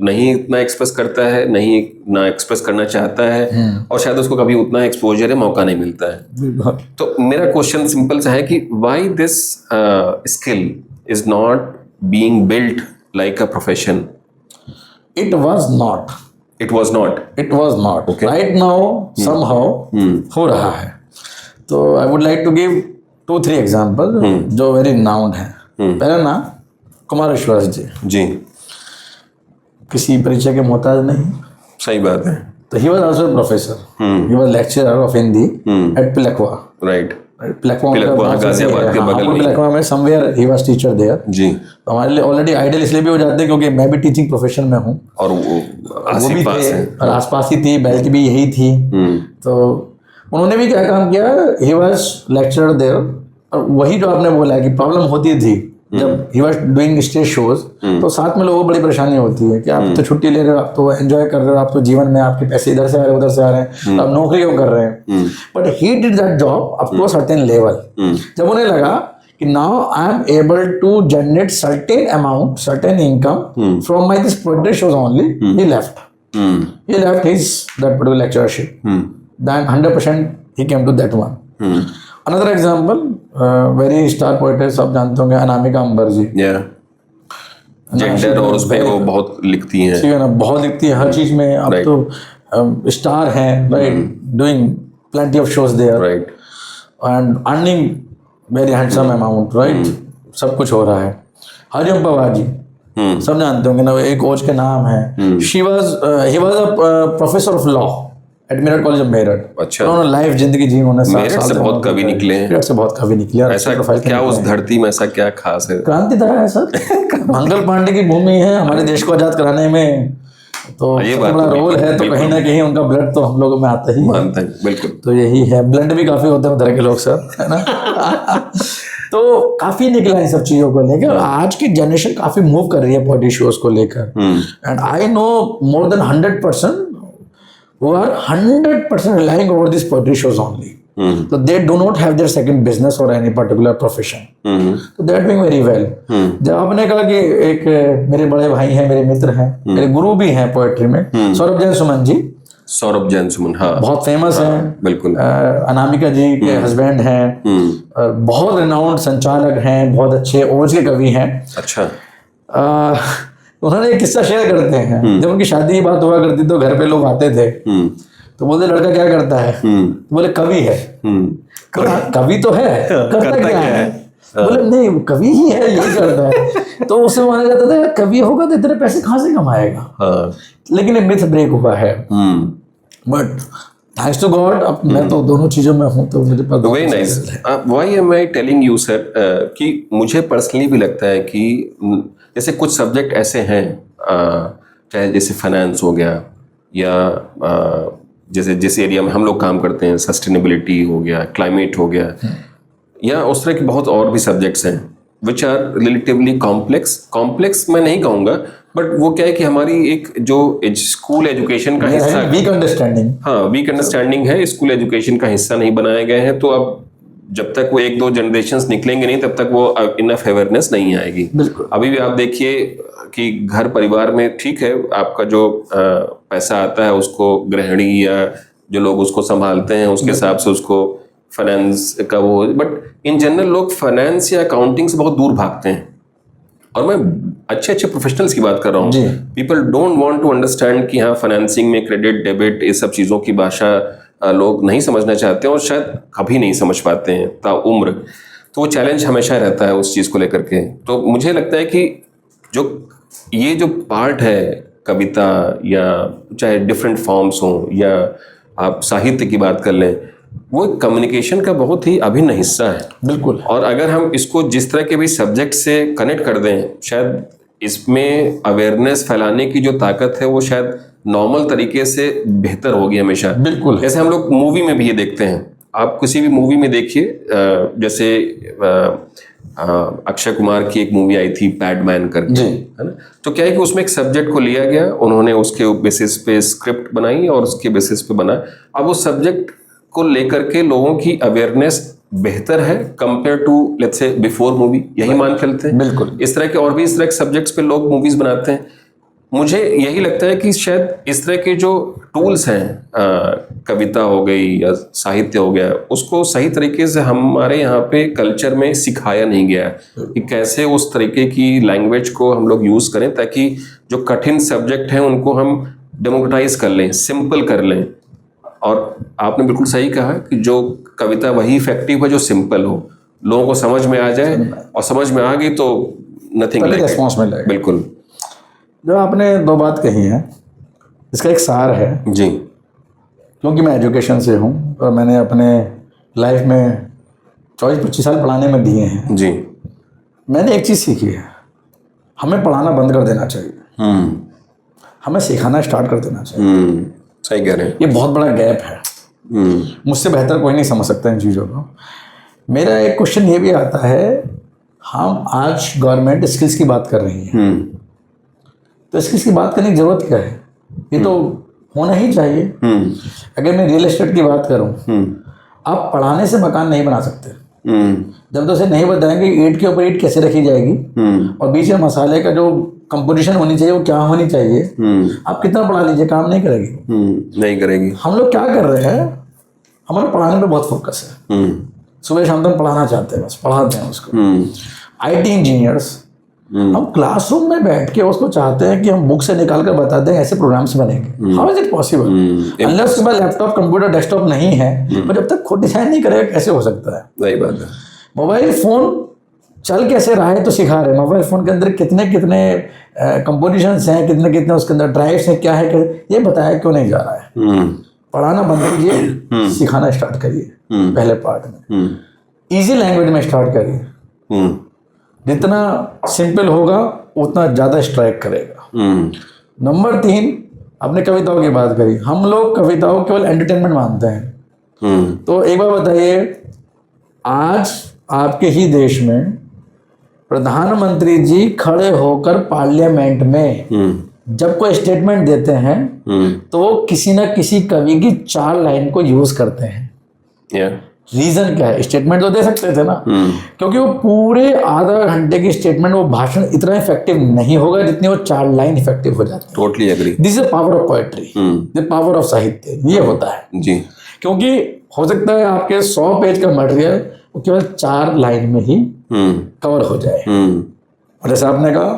नहीं इतना एक्सप्रेस करता है, नहीं ना एक्सप्रेस करना चाहता है, और शायद उसको कभी उतना एक्सपोजर है, मौका नहीं मिलता है। तो मेरा क्वेश्चन सिंपल सा है कि why this skill is not being built like a profession? It was not. It was not. It was not. Okay. Right now, somehow हो रहा है। तो I would like to give 2-3 example जो very renowned है। पहला नाम कुमार विश्वास जी। जी। किसी परिचय के मोहताज नहीं। सही बात है। तो he was also a professor. He was lecturer of Hindi at Pilakwa. Right. Pilkhuwa Ghaziabad के बगल में। पिलखवा में समवेयर ही वाज टीचर देयर। जी। तो हमारे लिए ऑलरेडी आइडियल इसलिए भी हो जाते हैं क्योंकि मैं भी टीचिंग प्रोफेशन में हूँ, और वो भी पास थे है, और आसपास ही थी, बैल्ट भी यही थी। तो उन्होंने भी क्या काम किया, ही वाज लेक्चरर देयर। और वही जो आपने बोला है कि प्रॉब्लम होती थी जब he was doing stage shows, तो साथ में लोगों को बड़ी परेशानी होती है कि आप तो छुट्टी ले रहे हो, आप तो एंजॉय कर रहे हो, आप तो जीवन में आपके पैसे इधर से आ रहे हैं, उधर से आ रहे हैं, आप नौकरी क्यों कर रहे हैं? But he did that job up to a certain level. जब उन्हें लगा कि now I am able to generate certain amount, certain income from my this poetry shows only, he left his that particular lectureship, then 100% he came to that one. Another example, very star poetess आप जानते होंगे, अनामिका अंबर जी। Gender और उस पे वो बहुत लिखती हैं। ठीक है ना, बहुत लिखती है हर चीज में। आप तो स्टार हैं, right, doing plenty of shows there, right, and earning very handsome amount, right, सब कुछ हो रहा है। हरिओम पवार जी सब जानते होंगे ना, एक कोच के नाम है। He was a professor of law at Meerut college of Meerut. अच्छा। उन्होंने लाइफ जिंदगी जी, उन्होंने मेरठ से बहुत कवि निकले हैं। मेरठ से बहुत कवि निकले। ऐसा क्या उस धरती में ऐसा क्या खास है? क्रांति धारा है सर। मंगल पांडे की भूमि है हमारे देश को आजाद कराने में, तो बड़ा रोल है। तो कहीं ना कहीं उनका ब्लड तो हम लोगों में आता ही है। बिल्कुल। तो यही है, ब्लड भी काफी होते हैं उधर के लोग सर, है ना। तो काफी निकला इन सब चीजों को लेकर। आज की जनरेशन काफी मूव कर रही है पोएट्री शोज को लेकर, and I know more than 100% who are 100% relying over these poetry shows only. So they do not have their second business or any particular profession. So they are doing very well. जब आपने कहा कि एक मेरे बड़े भाई हैं, मेरे मित्र हैं, मेरे गुरु भी हैं पोएट्री में, सौरभ जैन सुमन जी। सौरभ जैन सुमन, हाँ, बहुत फेमस हैं, बिल्कुल। अनामिका जी के हस्बैंड हैं, बहुत रिनाउंड संचालक हैं, बहुत अच्छे ओज के कवि हैं। अच्छा। उन्होंने एक किस्सा शेयर करते हैं। जब उनकी शादी की बात हुआ करती तो घर पे लोग आते थे, तो बोलते लड़का क्या करता है? बोले कवि है। कवि तो है, करता क्या है? बोले नहीं, कवि ही है, यही करता है। तो उससे माना जाता था कवि होगा तो इतने पैसे कहाँ से कमाएगा। हाँ। लेकिन ये मिथ ब्रेक हुआ है। बट थैंक्स टू गॉड अब मैं तो दोनों चीजों में हूँ, तो मेरे पास very nice. Why am I telling you sir कि मुझे पर्सनली भी लगता है कि जैसे कुछ सब्जेक्ट ऐसे हैं, चाहे जैसे फाइनेंस हो गया या जैसे जिस एरिया में हम लोग काम करते हैं, सस्टेनेबिलिटी हो गया, क्लाइमेट हो गया, या उस तरह के बहुत और भी सब्जेक्ट्स हैं विच आर रिलेटिवली कॉम्प्लेक्स मैं नहीं कहूँगा, बट वो क्या है कि हमारी एक जो स्कूल एजुकेशन का हिस्सा, वीक अंडरस्टैंडिंग, हाँ वीक अंडरस्टैंडिंग है, स्कूल एजुकेशन का हिस्सा नहीं बनाए गए हैं। तो अब जब तक वो 1-2 जनरेशंस निकलेंगे नहीं तब तक वो इनफ अवेयरनेस नहीं आएगी। अभी भी आप देखिए कि घर परिवार में ठीक है, आपका जो पैसा आता है उसको गृहिणी या जो लोग उसको संभालते हैं उसके हिसाब से उसको फाइनेंस का वो, बट इन जनरल लोग फाइनेंस या अकाउंटिंग से बहुत दूर भागते हैं। और मैं अच्छे अच्छे प्रोफेशनल्स की बात कर रहा हूँ। People don't want to understand कि हाँ फाइनेंसिंग में क्रेडिट डेबिट ये सब चीज़ों की भाषा लोग नहीं समझना चाहते हैं और शायद कभी नहीं समझ पाते हैं ताउम्र। तो वो चैलेंज हमेशा रहता है उस चीज़ को लेकर के। तो मुझे लगता है कि ये जो पार्ट है कविता या चाहे डिफरेंट फॉर्म्स हों या आप साहित्य की बात कर लें, वो कम्युनिकेशन का बहुत ही अभिन्न हिस्सा है। बिल्कुल। और अगर हम इसको जिस तरह के भी सब्जेक्ट से कनेक्ट कर दें, शायद इसमें अवेयरनेस फैलाने की जो ताकत है वो शायद नॉर्मल तरीके से बेहतर होगी हमेशा। बिल्कुल। जैसे हम लोग मूवी में भी ये देखते हैं, आप किसी भी मूवी में देखिए, जैसे अक्षय कुमार की एक मूवी आई थी पैडमैन करके, है ना, तो क्या है कि उसमें एक सब्जेक्ट को लिया गया, उन्होंने उसके बेसिस पे स्क्रिप्ट बनाई और उसके बेसिस पे बना। अब उस सब्जेक्ट को लेकर के लोगों की अवेयरनेस बेहतर है compare to let's say before movie, यही मान चलते हैं। बिल्कुल। इस तरह के और भी इस तरह के सब्जेक्ट्स पे लोग मूवीज बनाते हैं। मुझे यही लगता है कि शायद इस तरह के जो टूल्स हैं, कविता हो गई या साहित्य हो गया, उसको सही तरीके से हमारे यहाँ पे कल्चर में सिखाया नहीं गया है कि कैसे उस तरीके की लैंग्वेज को हम लोग यूज़ करें ताकि जो कठिन सब्जेक्ट हैं उनको हम डेमोक्रेटाइज कर लें, सिंपल कर लें। और आपने बिल्कुल सही कहा कि जो कविता वही इफेक्टिव है जो सिंपल हो, लोगों को समझ में आ जाए, और समझ में आ गई तो नथिंग लाइक रिस्पॉन्स मिलेगा। बिल्कुल। जो आपने 2 बात कही है, इसका एक सार है जी, क्योंकि मैं एजुकेशन से हूँ और मैंने अपने लाइफ में 24-25 साल पढ़ाने में दिए हैं जी। मैंने एक चीज़ सीखी है, हमें पढ़ाना बंद कर देना चाहिए, हमें सिखाना स्टार्ट कर देना चाहिए। सही कह रहे हैं। ये बहुत बड़ा गैप है। मुझसे बेहतर कोई नहीं समझ सकता इन चीज़ों को। मेरा एक क्वेश्चन ये भी आता है, हम आज गवर्नमेंट स्किल्स की बात कर रही है, तो स्किल्स की बात करने की जरूरत क्या है? ये तो होना ही चाहिए। अगर मैं रियल एस्टेट की बात करूं, आप पढ़ाने से मकान नहीं बना सकते। जब तक उसे नहीं बताएंगे ईंट के ऊपर ईंट कैसे रखी जाएगी और बीच में मसाले का जो कंपोजिशन होनी चाहिए वो क्या होनी चाहिए, आप कितना पढ़ा लीजिए काम नहीं करेगी। नहीं करेगी। हम लोग क्या कर रहे हैं, हमारे पढ़ाने पे बहुत फोकस है। सुबह शाम तक पढ़ाना चाहते हैं, बस पढ़ाते हैं उसको। आईटी इंजीनियर्स, हम क्लासरूम में बैठ के उसको चाहते हैं कि हम बुक से निकाल कर बता दें ऐसे प्रोग्राम्स बनेंगे। How is it possible? Unless उसके पास लैपटॉप कंप्यूटर डेस्कटॉप नहीं है, पर जब तक खुद डिजाइन नहीं करेगा कैसे हो सकता है? वही बात है। मोबाइल फोन चल कैसे रहा है तो सिखा रहे हैं। मोबाइल फोन के अंदर कितने कितने कंपोजिशंस हैं, कितने कितने उसके अंदर ड्राइव्स हैं, क्या है, ये बताया क्यों नहीं जा रहा है? पढ़ाना बंद कीजिए, सिखाना स्टार्ट करिए। पहले पार्ट में इजी लैंग्वेज में स्टार्ट करिए। जितना सिंपल होगा उतना ज़्यादा स्ट्राइक करेगा। नंबर 3, आपने कविताओं की बात करी, हम लोग कविताओं केवल एंटरटेनमेंट मानते हैं। तो एक बार बताइए, आज आपके ही देश में प्रधानमंत्री जी खड़े होकर पार्लियामेंट में जब कोई स्टेटमेंट देते हैं तो वो किसी ना किसी कवि की 4 लाइन को यूज करते हैं। रीजन क्या है? स्टेटमेंट तो दे सकते थे ना, क्योंकि वो पूरे आधा घंटे की स्टेटमेंट, वो भाषण इतना इफेक्टिव नहीं होगा जितने वो 4 लाइन इफेक्टिव हो जाते हैं। Totally agree. This is power of poetry, the power of साहित्य, ये होता है जी। क्योंकि हो सकता है आपके 100 पेज का मटेरियल वो केवल 4 लाइन में ही कवर हो जाए। और जैसे आपने कहा,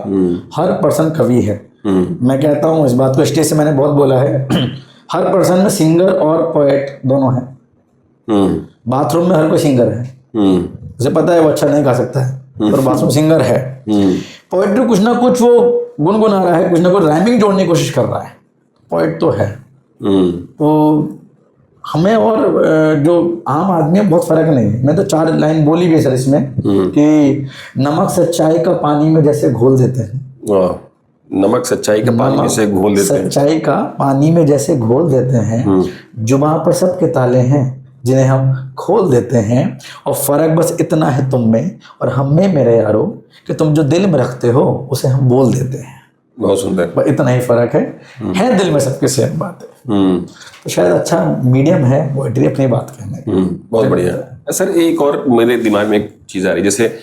हर पर्सन कवि है। मैं कहता हूँ, इस बात को स्टेज से मैंने बहुत बोला है, हर पर्सन में सिंगर और पोएट दोनों है। बाथरूम में हर कोई सिंगर है, उसे पता है वो अच्छा नहीं गा सकता है, पर बाथरूम सिंगर है। पोएट्री कुछ ना कुछ वो गुनगुना रहा है, कुछ ना कुछ राइमिंग जोड़ने की कोशिश कर रहा है, पोएट तो है। तो हमें और जो आम आदमी है बहुत फर्क नहीं है। मैं तो 4 लाइन बोली भी है सर इसमें कि नमक सच्चाई का पानी में जैसे घोल देते हैं, नमक सच्चाई का पानी में से घोल देते हैं, सच्चाई का पानी में जैसे घोल देते हैं, जुबान पर सबके ताले हैं जिन्हें हम खोल देते हैं, और फर्क बस इतना है तुम में और हम में मेरे यारो कि तुम जो दिल में रखते हो उसे हम बोल देते हैं। बहुत सुंदर, बस इतना ही फर्क है दिल में सबके सेम बात है। तो शायद अच्छा मीडियम है पोएट्री अपनी बात कहने की। बहुत बढ़िया सर। एक और मेरे दिमाग में एक चीज आ रही, जैसे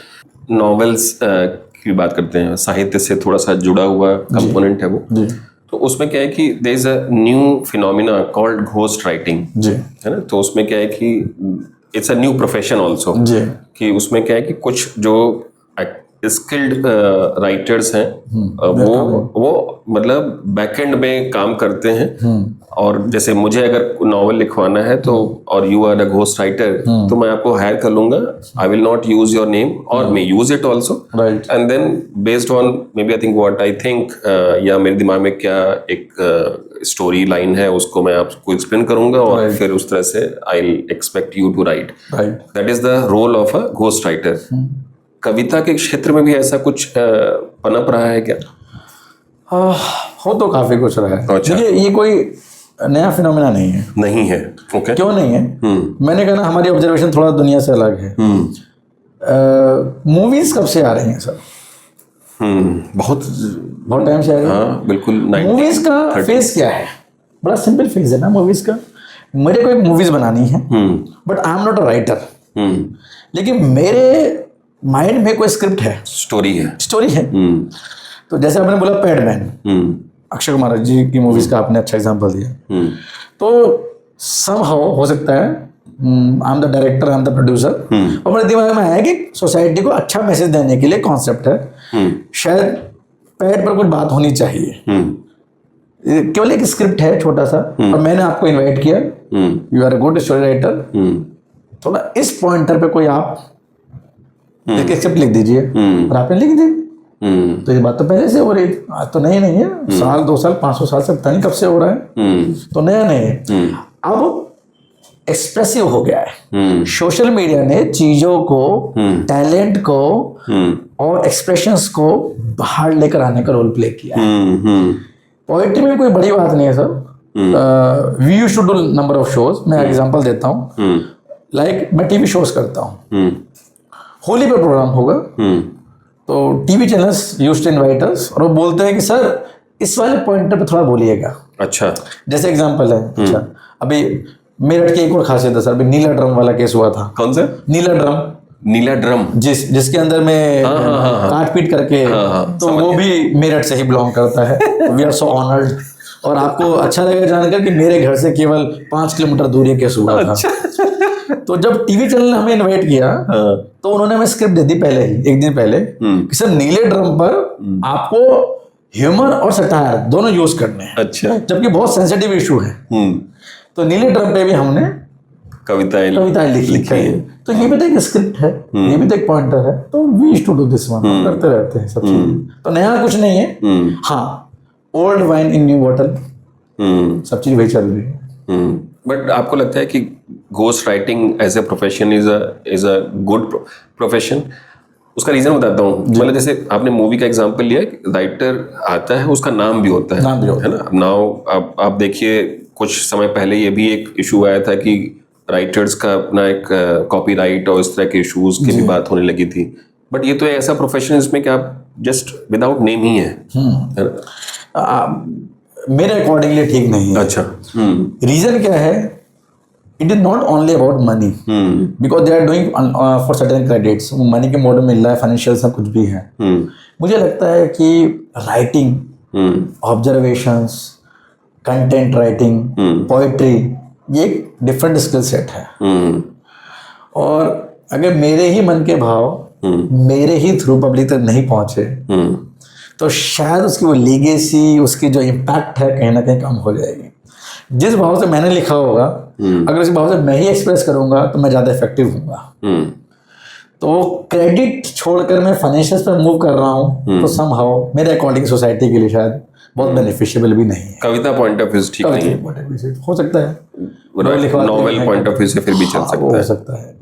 नॉवेल्स की बात करते हैं, साहित्य से थोड़ा सा जुड़ा हुआ कंपोनेंट है वो, तो उसमें क्या है कि there is a new phenomena called ghost writing, जी, है ना। तो उसमें क्या है कि it's a new profession also, जी, कि उसमें क्या है कि कुछ जो स्किल्ड राइटर्स हैं वो मतलब बैकएंड में काम करते हैं, और जैसे मुझे अगर नॉवल लिखवाना है तो, और you are a ghost writer, तो मैं आपको हायर कर लूंगा, I will not use your name और may use it also, and then based on maybe I think what I think, या मेरे दिमाग में क्या एक स्टोरी लाइन है उसको मैं आपको एक्सप्लेन करूंगा, और फिर उस तरह से I will expect you to write. That is the role of a ghost writer. कविता के क्षेत्र में भी ऐसा कुछ पनप रहा है क्या? हो तो काफी कुछ रहा है। अच्छा। देखिए ये कोई नया फिनोमेना नहीं है। नहीं है, ओके। क्यों नहीं है? मैंने कहा ना हमारी ऑब्जर्वेशन थोड़ा दुनिया से अलग है। मूवीज कब से आ रही हैं सर? बहुत टाइम से आ रही है। हाँ बिल्कुल। मूवीज का फेज क्या है? बड़ा सिंपल फेज है ना मूवीज का। मेरे को एक मूवीज बनानी है, but I am not a writer, लेकिन मेरे माइंड में कोई स्क्रिप्ट है, स्टोरी है। तो जैसे आपने बोला पैडमैन, अक्षय कुमार जी की मूवीज का आपने अच्छा एग्जांपल दिया, तो समहाउ हो सकता है I am the director, I am the producer, और मेरे दिमाग में आया कि सोसाइटी को अच्छा मैसेज देने के लिए कॉन्सेप्ट है, शायद पैड पर कुछ बात होनी चाहिए, केवल एक स्क्रिप्ट है छोटा सा, और मैंने आपको इन्वाइट किया, you are a good story writer, थोड़ा इस पॉइंटर पे कोई आप एक स्क्रिप्ट लिख दीजिए, और आपने लिख दी। तो ये बात तो पहले से हो रही, आज तो नहीं है, साल 2 साल 500 साल से पता नहीं कब से हो रहा है, तो नया नहीं है। अब एक्सप्रेसिव हो गया है, सोशल मीडिया ने चीजों को, टैलेंट को और एक्सप्रेशंस को बाहर लेकर आने का रोल प्ले किया है। पोएट्री में कोई बड़ी बात नहीं है sir. We used to do number of shows. मैं एग्जांपल देता हूँ, लाइक मैं टीवी शोज करता हूँ, होली पे प्रोग्राम होगा, तो TV channels used to invite us, और वो बोलते हैं कि सर इस वाले पॉइंटर पे थोड़ा बोलिएगा। अच्छा, जैसे एग्जांपल है, अच्छा अभी मेरठ की एक और खासियत है सर, अभी नीला ड्रम वाला केस हुआ था। कौन सा? नीला ड्रम, जिसके अंदर में काट पीट करके, तो वो भी मेरठ से ही बिलोंग करता है। We are so honoured. और आपको अच्छा लगेगा जानकर कि मेरे घर से केवल 5 किलोमीटर दूरी केस हुआ था। तो जब टीवी चैनल ने हमें इनवाइट किया, तो उन्होंने हमें स्क्रिप्ट दे दी पहले ही, एक दिन पहले, कि सर नीले ड्रम पर आपको ह्यूमर और सटायर दोनों यूज करने हैं। अच्छा। जबकि बहुत सेंसिटिव इशू है। तो नीले ड्रम पे भी हमने कविताएं लिखी है। तो ये भी तो एक स्क्रिप्ट है, ये भी तो एक पॉइंटर है। तो we used to do this one, करते रहते हैं सब चीज। तो नया कुछ नहीं है। हाँ, old wine in new bottle, सब चीज वही चल रही है। बट आपको लगता है कि ghost writing as a profession is a good profession? उसका रीजन बताता हूँ। मतलब जैसे आपने मूवी का एग्जांपल लिया, राइटर आता है, उसका नाम भी होता है, है ना। नाउ आप देखिए, कुछ समय पहले ये भी एक इशू आया था कि राइटर्स का अपना एक कॉपीराइट और इस तरह के इश्यूज की भी बात होने लगी थी। बट ये तो एक ऐसा प्रोफेशन है जिसमें कि आप जस्ट विदाउट नेम ही है ना? मेरे अकॉर्डिंगली ठीक नहीं है। अच्छा। रीजन क्या है? It is not only about money, because they are doing for certain credits. Money के मोड में मिल रहा है, फाइनेंशियल सब कुछ भी है। मुझे लगता है कि writing, observations, content writing, poetry, ये एक डिफरेंट स्किल सेट है। और अगर मेरे ही मन के भाव मेरे ही थ्रू पब्लिक तक नहीं पहुंचे, तो शायद उसकी वो लीगेसी, उसकी जो इम्पैक्ट है, कहीं ना कहीं कम हो जाएगी। जिस भाव से मैंने लिखा होगा, अगर उस भाव से मैं ही एक्सप्रेस करूंगा, तो मैं ज़्यादा इफेक्टिव हूँगा। तो क्रेडिट छोड़कर मैं फाइनेंशियल पर मूव कर रहा हूँ तो समहाउ मेरे अकॉर्डिंग सोसाइटी के लिए शायद बहुत बेनिफिशियल भी नहीं है। कविता पॉइंट ऑफ व्यू ठीक नहीं है, हो सकता है नॉवेल पॉइंट ऑफ व्यू से फिर भी चल सकता हो है। सकता है।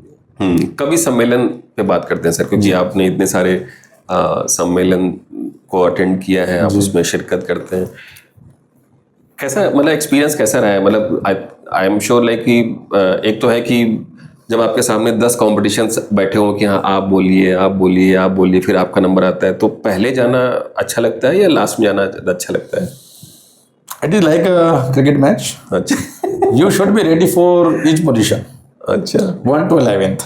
कवि सम्मेलन पे बात करते हैं सर, क्योंकि आपने इतने सारे सम्मेलन को अटेंड किया है, आप उसमें शिरकत करते हैं। कैसा मतलब एक्सपीरियंस कैसा रहा है? मतलब आई एम श्योर लाइक कि एक तो है कि जब आपके सामने 10 कॉम्पिटिशन्स बैठे हो कि हाँ आप बोलिए आप बोलिए आप बोलिए, फिर आपका नंबर आता है, तो पहले जाना अच्छा लगता है या लास्ट में जाना अच्छा लगता है? It is like a cricket match, अच्छा you should be ready for each position. अच्छा 1 to 11th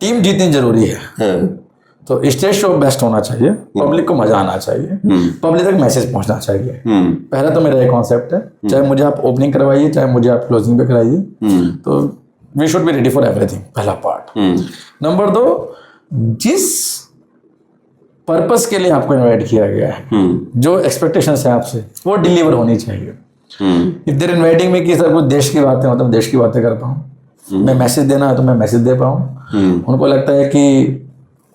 टीम जीतनी जरूरी है। हाँ, तो स्टेज शो बेस्ट होना चाहिए, पब्लिक को मजा आना चाहिए, पब्लिक तक मैसेज पहुंचना चाहिए। पहला तो मेरा ये कॉन्सेप्ट है, चाहे मुझे आप ओपनिंग करवाइए चाहे मुझे आप क्लोजिंग पे कराइए, तो we should be ready for everything, पहला पार्ट। नंबर 2, जिस पर्पस के लिए आपको इनवाइट किया गया है, जो एक्सपेक्टेशंस है आपसे, वो डिलीवर होनी चाहिए। इफ देयर इनवाइटिंग में कि सर कुछ देश की बातें हो तो मैं देश की बातें कर पाऊँ, मैं मैसेज देना है तो मैं मैसेज दे पाऊँ, उनको लगता है कि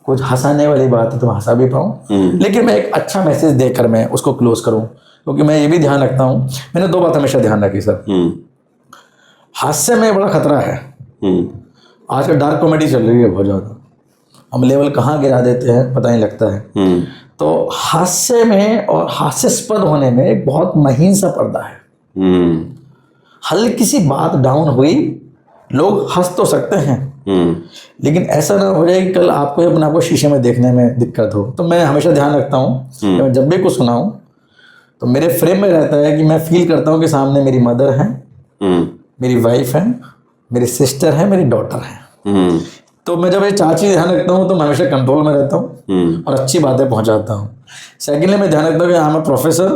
कुछ हंसाने वाली बात है तो हंसा भी पाऊँ, लेकिन मैं एक अच्छा मैसेज देकर मैं उसको क्लोज करूँ। क्योंकि मैं ये भी ध्यान रखता हूँ, मैंने 2 बात हमेशा ध्यान रखी सर। हास्य में बड़ा खतरा है, आजकल डार्क कॉमेडी चल रही है बहुत ज़्यादा, हम लेवल कहाँ गिरा देते हैं पता नहीं लगता है। तो हास्य में और हास्यास्पद होने में एक बहुत महीन सा पर्दा है। हल्की सी बात डाउन हुई, लोग हंस तो सकते हैं, लेकिन ऐसा ना हो जाए कि कल आपको अपने आपको शीशे में देखने में दिक्कत हो। तो मैं हमेशा ध्यान रखता हूँ कि मैं जब भी कुछ सुनाऊँ तो मेरे फ्रेम में रहता है कि मैं फील करता हूँ कि सामने मेरी मदर है, मेरी वाइफ है, मेरी सिस्टर है, मेरी डॉटर है। तो मैं जब ये 4 चीज़ ध्यान रखता हूँ तो मैं हमेशा कंट्रोल में रहता हूँ और अच्छी बातें पहुँचाता हूँ। सेकेंडली मैं ध्यान रखता हूँ कि हाँ मैं प्रोफेसर,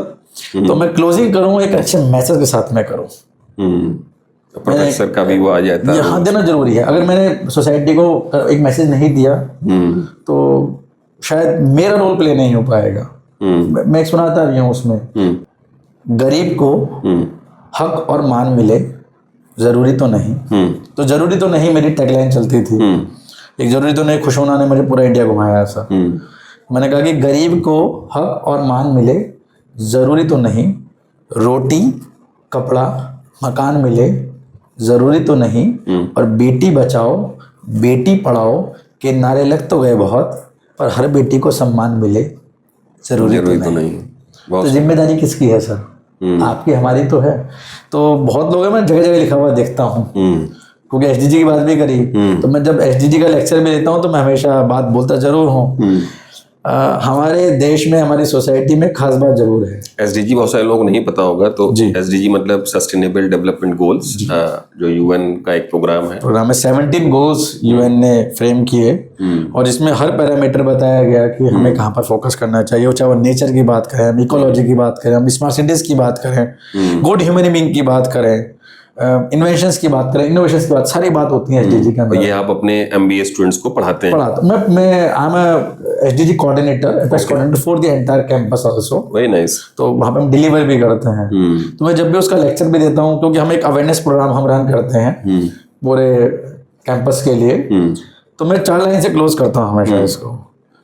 तो मैं क्लोजिंग करूँ एक अच्छे मैसेज के साथ में करूँ। प्रोफेसर का भी वो आ जाता है, यहाँ देना जरूरी है। अगर मैंने सोसाइटी को एक मैसेज नहीं दिया तो शायद मेरा रोल प्ले नहीं हो पाएगा। मैं एक सुनाता भी हूँ उसमें, गरीब को हक और मान मिले जरूरी तो नहीं, तो जरूरी तो नहीं मेरी टैगलाइन चलती थी। एक जरूरी तो नहीं, खुशोना ने मुझे पूरा इंडिया घुमाया ऐसा। मैंने कहा कि गरीब को हक और मान मिले जरूरी तो नहीं, रोटी कपड़ा मकान मिले जरूरी तो नहीं, और बेटी बचाओ बेटी पढ़ाओ के नारे लग तो गए बहुत, पर हर बेटी को सम्मान मिले जरूरी तो नहीं। तो जिम्मेदारी किसकी है सर? आपकी, हमारी तो है। तो बहुत लोग हैं, मैं जगह जगह लिखा हुआ देखता हूँ, क्योंकि एसडीजी की बात भी करी, तो मैं जब एसडीजी का लेक्चर भी देता हूँ तो मैं हमेशा बात बोलता जरूर हूँ। हमारे देश में, हमारी सोसाइटी में खास बात जरूर है। एसडीजी बहुत सारे लोग नहीं पता होगा, तो एसडीजी मतलब सस्टेनेबल डेवलपमेंट गोल्स, जो यूएन का एक प्रोग्राम है। 17 गोल्स यूएन ने फ्रेम किए, और इसमें हर पैरामीटर बताया गया कि हमें कहाँ पर फोकस करना चाहिए, चाहे वो नेचर की बात करें, हम इकोलॉजी की बात करें, हम स्मार्ट सिटीज की बात करें, गुड ह्यूमन बीइंग की बात करें, इन्वेंशंस की बात करें, इनोवेशंस की बात, सारी बात होती है एसडीजी के अंदर। ये आप अपने एमबीए स्टूडेंट्स को पढ़ाते हैं? मैं I am SDG coordinator for the entire campus also. Very nice. तो वहाँ पे हम डिलीवर भी करते हैं। तो मैं जब भी उसका लेक्चर भी देता हूँ, क्योंकि हम एक अवेयरनेस प्रोग्राम हम रन करते हैं पूरे कैंपस के लिए, तो मैं 4 लाइन से क्लोज करता हूँ हमेशा इसको।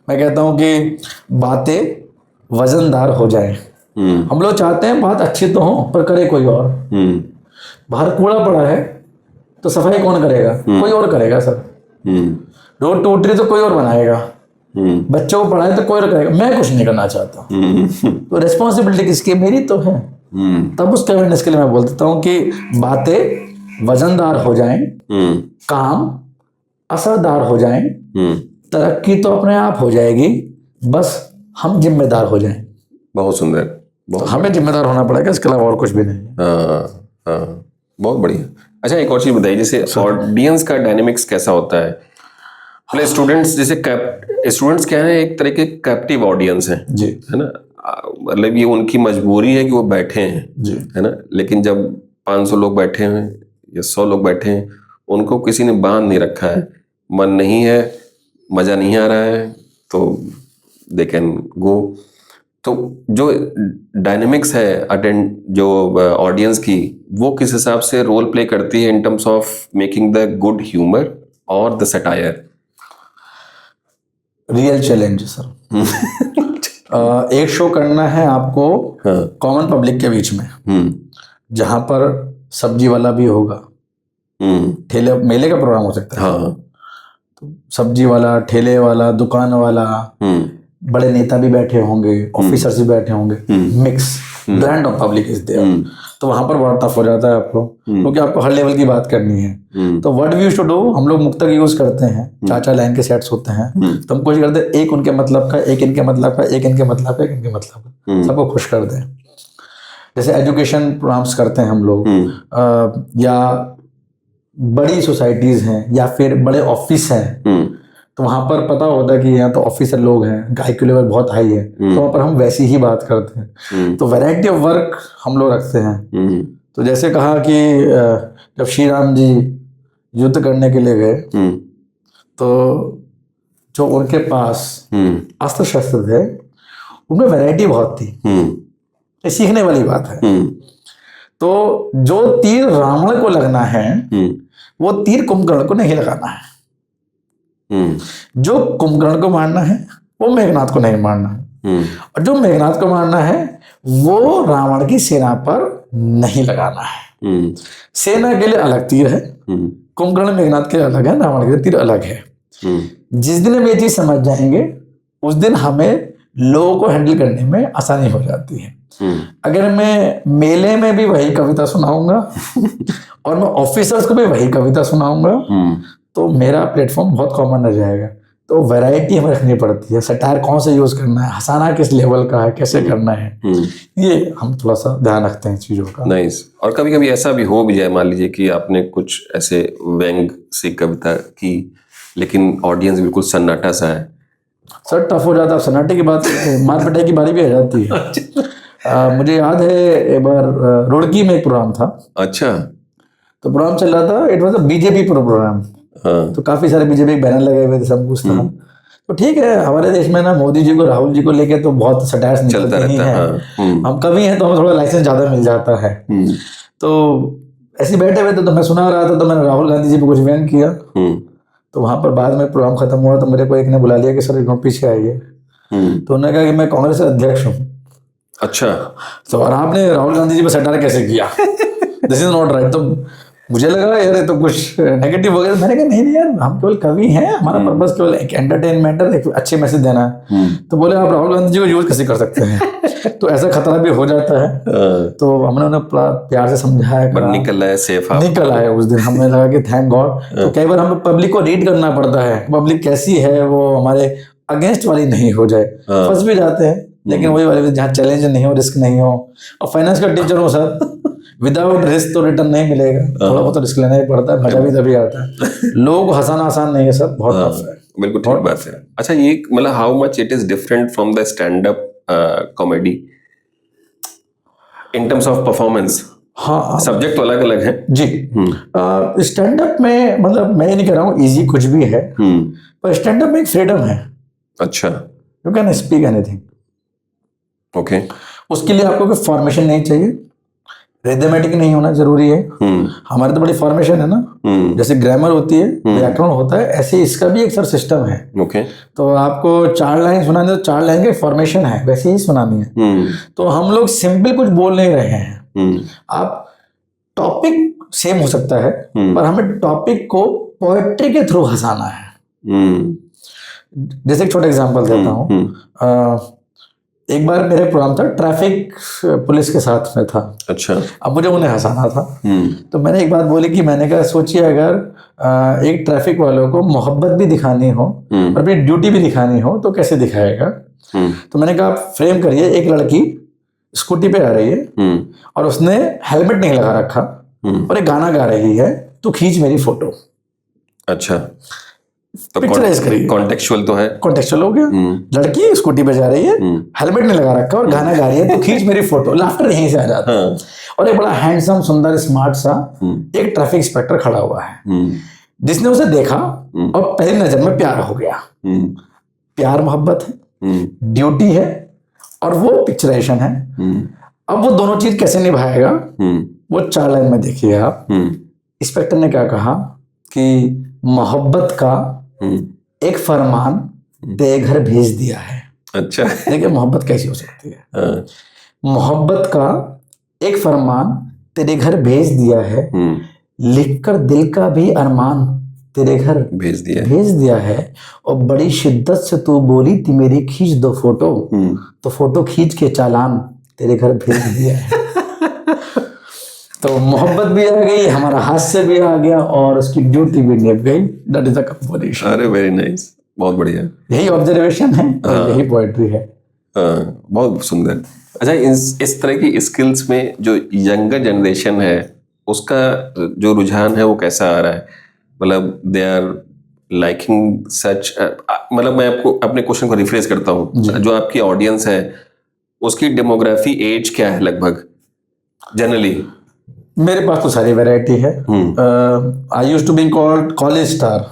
मैं कहता हूँ कि बातें वजनदार हो जाएं। हम लोग चाहते हैं बात अच्छी तो हो पर करे कोई और। बाहर कूड़ा पड़ा है तो सफाई कौन करेगा? कोई और करेगा सर। रोड टूट रही तो कोई और बनाएगा, बच्चों को पढ़ाए तो कोई और करेगा, मैं कुछ नहीं करना चाहता। तो रिस्पॉन्सिबिलिटी किसकी? मेरी तो है। तब उस अवेयरनेस के लिए मैं बोल देता हूँ कि बातें वजनदार हो जाएं, काम असरदार हो जाएं, तरक्की तो अपने आप हो जाएगी, बस हम जिम्मेदार हो जाएं। बहुत सुंदर, तो हमें जिम्मेदार होना पड़ेगा, इसके अलावा और कुछ भी नहीं। बहुत बढ़िया। अच्छा, एक और चीज बताइए, जैसे ऑडियंस का डायनेमिक्स कैसा होता है? मतलब स्टूडेंट्स, जैसे स्टूडेंट्स क्या है, एक तरह के कैप्टिव ऑडियंस है जी, है ना। मतलब ये उनकी मजबूरी है कि वो बैठे हैं जी, है ना। लेकिन जब 500 लोग बैठे हैं या 100 लोग बैठे हैं, उनको किसी ने बांध नहीं रखा है, मन नहीं है, मजा नहीं आ रहा है, तो दे कैन गो। तो जो डायनेमिक्स है अटेंड जो ऑडियंस की, वो किस हिसाब से रोल प्ले करती है in terms of making the good humour और the satire? Real challenge sir. एक शो करना है आपको कॉमन पब्लिक के बीच में, जहां पर सब्जी वाला भी होगा, ठेले मेले का प्रोग्राम हो सकता है। हाँ। तो सब्जी वाला, ठेले वाला, दुकान वाला, बड़े नेता भी बैठे होंगे, ऑफिसर्स भी बैठे होंगे, mix blend of public is there. तो वहां पर बड़ा टफ हो जाता है आपको, क्योंकि आपको हर लेवल की बात करनी है। तो what we used to do, हम लोग मुक्तक यूज करते हैं, 4-4 लाइन के सेट्स होते हैं। तो हम कोशिश करते हैं एक उनके मतलब का, एक इनके मतलब का, एक इनके मतलब का, एक इनके मतलब का, सबको खुश कर दें। जैसे एजुकेशन प्रोग्राम्स करते हैं हम लोग, या बड़ी सोसाइटीज हैं या फिर बड़े ऑफिस हैं, तो वहां पर पता होता है कि यहाँ तो ऑफिसर लोग हैं, IQ लेवल बहुत हाई है, तो वहां पर हम वैसी ही बात करते हैं। तो वैरायटी ऑफ वर्क हम लोग रखते हैं। तो जैसे कहा कि जब श्री राम जी युद्ध करने के लिए गए, तो जो उनके पास अस्त्र शस्त्र थे उनमें वैरायटी बहुत थी। ये सीखने वाली बात है। तो जो तीर रावण को लगना है वो तीर कुंभकर्ण को नहीं लगाना है। जो कुंभकर्ण को मारना है वो मेघनाद को नहीं मारना है, और जो मेघनाद को मारना है वो रावण की सेना पर नहीं लगाना है। सेना के लिए अलग तीर है, कुंभकर्ण मेघनाद के लिए अलग है, रावण के लिए तीर अलग है। जिस दिन हम ये चीज समझ जाएंगे उस दिन हमें लोगों को हैंडल करने में आसानी हो जाती है। अगर मैं मेले में भी वही कविता सुनाऊंगा और मैं ऑफिसर्स को भी वही कविता सुनाऊंगा, तो मेरा प्लेटफॉर्म बहुत कॉमन रह जाएगा। तो वैरायटी हमें रखनी पड़ती है। सटायर कौन सा यूज करना है, हंसाना किस लेवल का है, कैसे करना है, ये हम थोड़ा सा ध्यान रखते हैं चीजों का। नाइस। और कभी कभी ऐसा भी हो भी जाए, मान लीजिए कि आपने कुछ ऐसे व्यंग सी कविता की, लेकिन ऑडियंस बिल्कुल सन्नाटा सा है। सर टफ हो जाता है, सन्नाटे की बात, मार पिटाई की बारी भी आ जाती है। मुझे याद है एक बार रुड़की में एक प्रोग्राम था। अच्छा। तो प्रोग्राम चल रहा था, it was a BJP program. तो काफी सारे बीजेपी के बैनर लगे हुए थे, सब कुछ था। तो ठीक है, हमारे देश में ना मोदी जी को, राहुल जी को लेके तो बहुत सटायर्स निकलते ही हैं। हम कवि हैं तो हमें थोड़ा लाइसेंस ज्यादा मिल जाता है। तो ऐसे बैठे हुए थे, तो मैं सुना रहा था, तो मैंने राहुल गांधी जी पे कुछ व्यंग किया। तो वहां पर बाद में प्रोग्राम खत्म हुआ तो मेरे को एक ने बुला लिया कि सर एक पीछे आइए। तो उन्होंने कहा कि मैं कांग्रेस अध्यक्ष हूँ। अच्छा। तो और आपने राहुल गांधी जी पे सटायर कैसे किया? This is not right. तो मुझे लगा यार ये तो कुछ नेगेटिव हो गया। मैंने कहा नहीं यार, हम केवल कवि हैं, हमारा पर्पस केवल एक एंटरटेनमेंट है, एक अच्छे मैसेज देना है। तो बोले आप राहुल गांधी जी को यूज कैसे कर सकते हैं? तो ऐसा खतरा भी हो जाता है। तो हमने उन्हें प्यार से समझाया, पर निकल आया सेफ, निकल आया उस दिन। हमें लगा कि थैंक गॉड। तो कई बार हमें पब्लिक को रीड करना पड़ता है, पब्लिक कैसी है, वो हमारे अगेंस्ट वाली नहीं हो जाए। फंस भी जाते हैं, लेकिन वही वाले जहाँ चैलेंज नहीं हो, रिस्क नहीं हो। और फाइनेंस का टीचर हो सर, विदाउट रिस्क तो रिटर्न नहीं मिलेगा। थोड़ा बहुत रिस्क लेना ही पड़ता है, मजा भी तभी आता है। लोगों को हंसाना आसान नहीं है सर, बहुत टफ है। बिल्कुल ठीक बात है। अच्छा, ये मतलब how much it is different from the stand up comedy in terms of performance? हाँ, सब्जेक्ट तो अलग अलग है जी। स्टैंड अप में मतलब मैं ये नहीं कह रहा हूँ इजी कुछ भी है, पर स्टैंड अप में एक फ्रीडम है। अच्छा। You can speak anything. Okay. उसके लिए आपको कोई फॉर्मेशन नहीं चाहिए, रिदमेटिक नहीं होना जरूरी है। हमारे तो बड़ी फॉर्मेशन है ना, जैसे ग्रामर होती है, व्याकरण होता है, ऐसे इसका भी एक सर सिस्टम है। ओके। तो आपको 4 लाइन सुनानी है तो 4 लाइन की फॉर्मेशन है, वैसे ही सुनानी है। तो हम लोग सिंपल कुछ बोल नहीं रहे हैं। आप टॉपिक सेम हो सकता है, पर हमें टॉपिक को पोएट्री के थ्रू हंसाना है। जैसे एक छोटा एग्जांपल देता हूँ। एक बार मेरे प्रोग्राम था, ट्रैफिक पुलिस के साथ में था। अच्छा। अब मुझे उन्हें हंसाना था। तो मैंने एक बात बोली कि मैंने कहा सोचिए अगर एक ट्रैफिक वालों को मोहब्बत भी दिखानी हो और अपनी ड्यूटी भी दिखानी हो तो कैसे दिखाएगा? तो मैंने कहा आप फ्रेम करिए, एक लड़की स्कूटी पे आ रही है और उसने हेलमेट नहीं लगा रखा और एक गाना गा रही है, तो खींच मेरी फोटो। अच्छा। तो पिक्चराइज करिए। कॉन्टेक्चुअल तो है, कॉन्टेक्चुअल हो गया। लड़की स्कूटी पे जा रही है, हेलमेट नहीं लगा रखा और गाना गा रही है, तो खींच मेरी फोटो। लाफ्टर यहीं से आ जाता है। और एक बड़ा हैंडसम, सुंदर, स्मार्ट सा एक ट्रैफिक इंस्पेक्टर खड़ा हुआ है, जिसने उसे देखा और पहली नजर में प्यार हो गया। प्यार मोहब्बत है, ड्यूटी है और वो पिक्चराइजेशन है। अब वो दोनों चीज कैसे निभाएगा, वो 4 लाइन में देखिए आप। इंस्पेक्टर ने क्या कहा कि मोहब्बत का एक फरमान तेरे घर भेज दिया है। अच्छा। देखिए मोहब्बत कैसी हो सकती है। हाँ। मोहब्बत का एक फरमान तेरे घर भेज दिया है, लिखकर दिल का भी अरमान तेरे घर भेज दिया है। और बड़ी शिद्दत से तू बोली थी मेरी खींच दो फोटो, तो फोटो खींच के चालान तेरे घर भेज दिया है। तो मोहब्बत भी आ गई, हमारा हास्य भी आ गया और उसकी ड्यूटी भी निभ गई। That is the composition. अरे वेरी नाइस, बहुत बढ़िया। यही ऑब्जर्वेशन है और यही पोएट्री है। बहुत सुंदर। अच्छा, इस तरह की स्किल्स में जो यंगर जनरेशन है उसका जो रुझान है वो कैसा आ रहा है? मतलब दे आर लाइकिंग सच, मतलब मैं आपको अपने क्वेश्चन को रिफ्रेश करता हूँ। जो आपकी ऑडियंस है उसकी डेमोग्राफी एज क्या है लगभग जनरली? मेरे पास तो सारी वैरायटी है। I used to be called college star.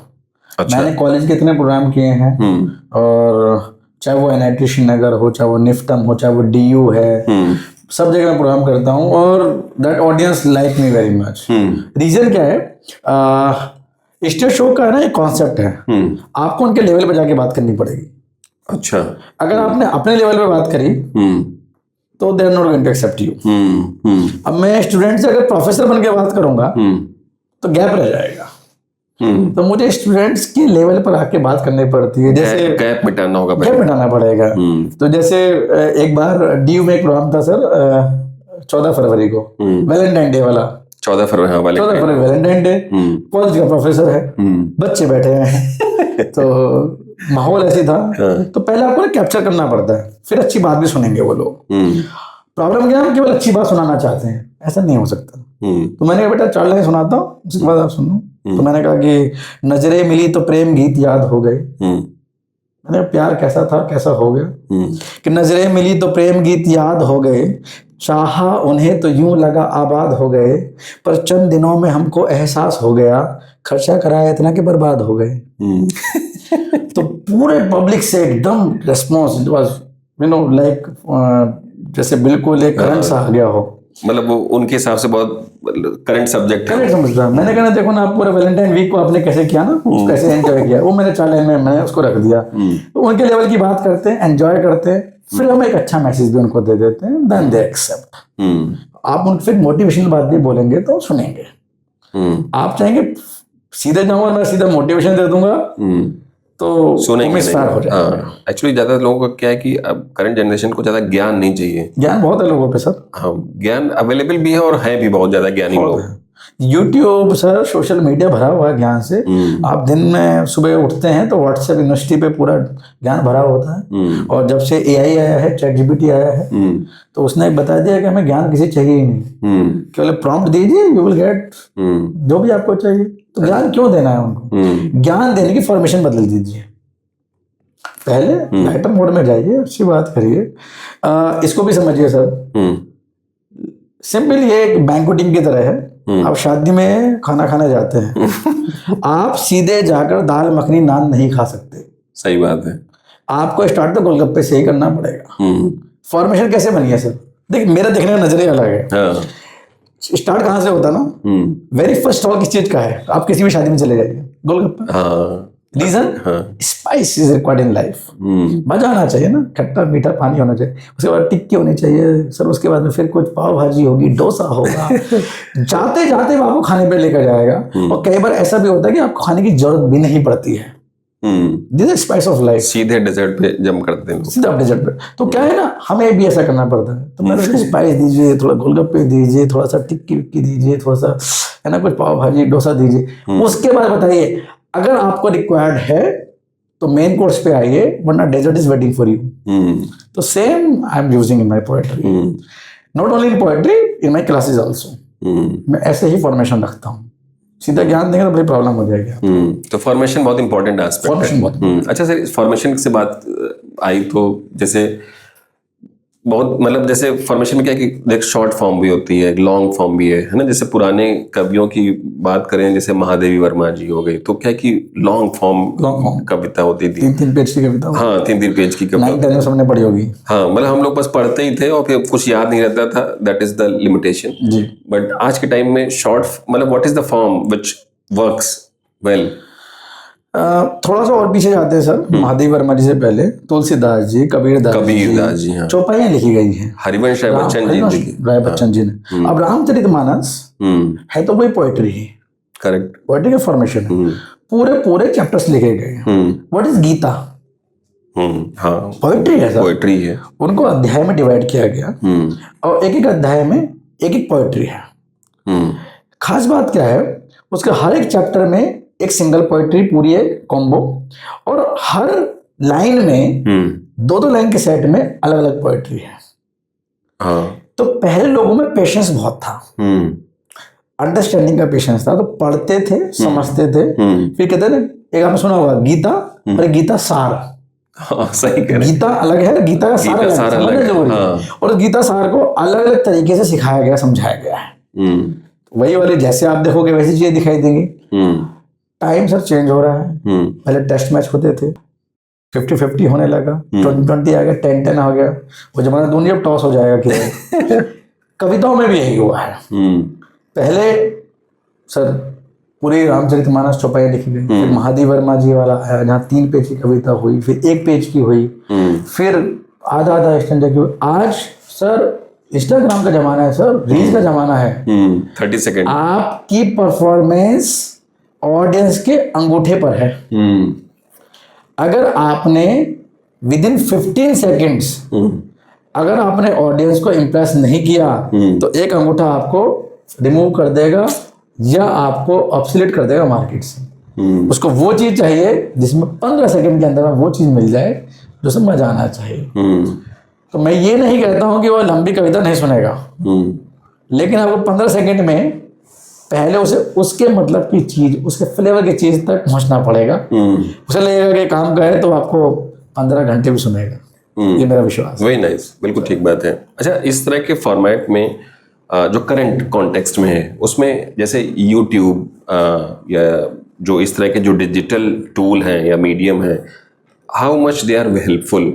अच्छा। मैंने कॉलेज के इतने प्रोग्राम किए हैं, और चाहे वो NIT श्रीनगर हो, चाहे वो निफ्टम हो, चाहे वो DU है, सब जगह मैं प्रोग्राम करता हूँ और that audience like me very much. Reason क्या है? स्टेज शो का है ना एक कॉन्सेप्ट है, आपको उनके लेवल पे जाके बात करनी पड़ेगी। अच्छा। अगर आपने अपने लेवल पे बात करी तो they are not going to accept you. अब मैं स्टूडेंट से अगर प्रोफेसर बन के बात करूंगा तो गैप रह जाएगा। तो मुझे स्टूडेंट्स के लेवल पर आके बात करनी पड़ती है। जैसे गैप मिटाना होगा, गैप मिटाना पड़ेगा। तो जैसे एक बार DU में एक प्रोग्राम था सर, 14 फरवरी को, वैलेंटाइन डे वाला। 14 फरवरी, हाँ, 14 फरवरी वैलेंटाइन डे। कॉलेज का प्रोफेसर है, बच्चे बैठे हैं, तो माहौल ऐसी था। तो पहले आपको कैप्चर करना पड़ता है, फिर अच्छी बात भी सुनेंगे वो लोग। प्रॉब्लम क्या है, हम केवल अच्छी बात सुनाना चाहते हैं, ऐसा नहीं हो सकता। तो मैंने कहा बेटा 4 लाइन सुनाता हूँ, उसके बाद आप सुनो। तो मैंने कहा कि नजरें मिली तो प्रेम गीत याद हो गए। मैंने कहा प्यार कैसा था, कैसा हो गया? कि नजरें मिली तो प्रेम गीत याद हो गए, चाहा उन्हें तो यूं लगा आबाद हो गए, पर चंद दिनों में हमको एहसास हो गया, खर्चा कराया इतना कि बर्बाद हो गए। तो पूरे पब्लिक से एकदम response, it was you know like जैसे बिल्कुल एक करंट सा आ गया हो। मतलब वो उनके हिसाब से बहुत करंट सब्जेक्ट है। करंट समझता। मैंने कहा देखो ना, आप पूरा वैलेंटाइन वीक को आपने कैसे किया ना, कैसे एंजॉय किया, वो मैंने 4 लाइन में मैंने उसको रख दिया। तो उनके लेवल की बात करते हैं, एंजॉय करते हैं, फिर हम एक अच्छा मैसेज भी उनको दे देते हैं, देन दे एक्सेप्ट। आप उन फिर मोटिवेशनल बात भी बोलेंगे तो सुनेंगे। आप चाहेंगे सीधे जाऊंगा मैं सीधा मोटिवेशन दे दूंगा तो सुनेंगे हो जाएगा। एक्चुअली ज्यादा लोगों का क्या है कि अब करंट जनरेशन को ज्यादा ज्ञान नहीं चाहिए। ज्ञान बहुत है लोगों पे सर। हाँ, ज्ञान अवेलेबल भी है और है भी बहुत ज्यादा ज्ञानी लोग। यूट्यूब सर, सोशल मीडिया भरा हुआ है ज्ञान से। आप दिन में सुबह उठते हैं तो व्हाट्सएप यूनिवर्सिटी पे पूरा ज्ञान भरा होता है। और जब से AI आया है, ChatGPT आया है, तो उसने बता दिया कि हमें ज्ञान किसी चाहिए ही नहीं, केवल प्रॉम्प्ट दीजिए, यू विल गेट जो भी आपको चाहिए। तो ज्ञान क्यों देना है उनको? ज्ञान देने की फॉर्मेशन बदल दीजिए। पहले लाइटर मोड में जाइए, अच्छी बात करिए। इसको भी समझिए सर, सिंपल ये एक बैंक्वेटिंग की तरह है। आप शादी में खाना खाने जाते हैं, आप सीधे जाकर दाल मखनी नान नहीं खा सकते। सही बात है। आपको स्टार्ट तो गोलगप्पे से ही करना पड़ेगा। फॉर्मेशन कैसे बनी है सर? देख, मेरा देखने का नजरिया अलग है। स्टार्ट कहाँ से होता ना, वेरी फर्स्ट स्टॉल किस चीज का है? आप किसी भी शादी में चले जाइए, golgappa. Reason, spice is required in life. मजा आना चाहिए ना, खट्टा मीठा पानी होना चाहिए, उसके बाद टिक्की होनी चाहिए सर, उसके बाद में फिर कुछ पाव भाजी होगी, डोसा होगा। जाते जाते वो आपको खाने पे लेकर जाएगा। और कई बार ऐसा भी होता है कि आपको खाने की जरूरत भी नहीं पड़ती है। This is spice of life. सीधे डेजर्ट पे जंप करते हैं, सीधा डेजर्ट पे। तो क्या है ना, हमें भी ऐसा करना पड़ता है। तो मेरे स्पाइस दीजिए, थोड़ा गोलगप्पे दीजिए, थोड़ा सा टिक्की विक्की दीजिए, थोड़ा सा है ना कुछ पाव भाजी डोसा दीजिए। उसके बाद बताइए, अगर आपको रिक्वायर्ड है तो मेन कोर्स पे आइए, वरना desert is waiting for you. तो same I am using in my poetry, not only in poetry, in my classes also. मैं ऐसे ही फॉर्मेशन रखता हूँ। सीधा ज्ञान देंगे तो बड़ी प्रॉब्लम हो जाएगी। तो फॉर्मेशन बहुत इंपॉर्टेंट एस्पेक्ट है। अच्छा सर, फॉर्मेशन से बात आई तो जैसे बहुत मतलब जैसे फॉर्मेशन में क्या है कि एक शॉर्ट फॉर्म भी होती है, एक लॉन्ग फॉर्म भी है ना। जैसे पुराने कवियों की बात करें, जैसे महादेवी वर्मा जी हो गई, तो क्या है कि लॉन्ग फॉर्म कविता होती थी, 3-3 पेज की कविता। हाँ, 3-3 पेज की कविता। 9th हमने पढ़ी होगी। हाँ, मतलब हम लोग बस पढ़ते ही थे और फिर कुछ याद नहीं रहता था, दैट इज द लिमिटेशन जी। बट आज के टाइम में शॉर्ट मतलब what is the form which works well? थोड़ा सा और पीछे जाते हैं सर, महादेव वर्मा जी से पहले तुलसीदास जी, कबीरदास जी, हाँ। चौपाइयाँ लिखी गई हैं हरिवंश राय बच्चन जी लिखी। राय बच्चन जी ने। अब रामचरितमानस है तो वही पोएट्री है, करेक्ट, पोएट्री का फॉर्मेशन है, पूरे पूरे चैप्टर्स लिखे गए हैं। What is Gita? हाँ, पोएट्री है सर, पोएट्री है। उनको अध्याय में डिवाइड किया गया और एक एक अध्याय में एक एक पोएट्री है। खास बात क्या है, उसके हर एक चैप्टर में एक सिंगल पोएट्री पूरी है कॉम्बो, और हर लाइन में दो दो लाइन के सेट में अलग अलग पोएट्री है। हाँ। तो पहले लोगों में पेशेंस बहुत था, अंडरस्टैंडिंग का पेशेंस था, तो पढ़ते थे, समझते थे, फिर कहते ना, एक आपने सुना होगा गीता और गीता सार। हाँ, सही कह रहे हैं। गीता अलग है, गीता का सार अलग है, जरूरी है। और गीता सार को अलग अलग तरीके से सिखाया गया, समझाया गया है। वही वाली जैसे आप देखोगे वैसी चीजें दिखाई देंगी। टाइम सर चेंज हो रहा है, पहले टेस्ट मैच होते थे, 50-50 होने लगा, 20-20 आ गया, 10-10 हो गया, वो जमाना दुनिया टॉस हो जाएगा कि कविताओं में भी यही हुआ है। पहले सर पूरी रामचरितमानस चौपाइयाँ लिखी गई, फिर महादेव वर्मा जी वाला आया जहाँ 3 पेज की कविता हुई, फिर 1 पेज की हुई, फिर आधा आधा एक्सटेंड की हुई। आज सर इंस्टाग्राम का जमाना है सर, रील्स का जमाना है। 30 सेकेंड आपकी परफॉर्मेंस ऑडियंस के अंगूठे पर है। अगर आपने विद इन 15 सेकेंड्स अगर आपने ऑडियंस को इम्प्रेस नहीं किया तो एक अंगूठा आपको रिमूव कर देगा या आपको ऑब्सोलेट कर देगा मार्केट से। उसको वो चीज चाहिए जिसमें 15 सेकंड के अंदर में वो चीज मिल जाए जो समझ आना चाहिए। तो मैं ये नहीं कहता हूं कि वो लंबी कविता नहीं सुनेगा, लेकिन आपको 15 सेकंड में पहले उसे उसके मतलब की चीज, उसके फ्लेवर की चीज तक पहुंचना पड़ेगा। उसे लगेगा कि काम का है तो आपको 15 घंटे भी सुनेगा, ये मेरा विश्वास। वेरी नाइस, बिल्कुल ठीक बात है। अच्छा, इस तरह के फॉर्मेट में जो करंट कॉन्टेक्स्ट में है उसमें जैसे यूट्यूब या जो इस तरह के जो डिजिटल टूल हैं या मीडियम है, how much they are helpful?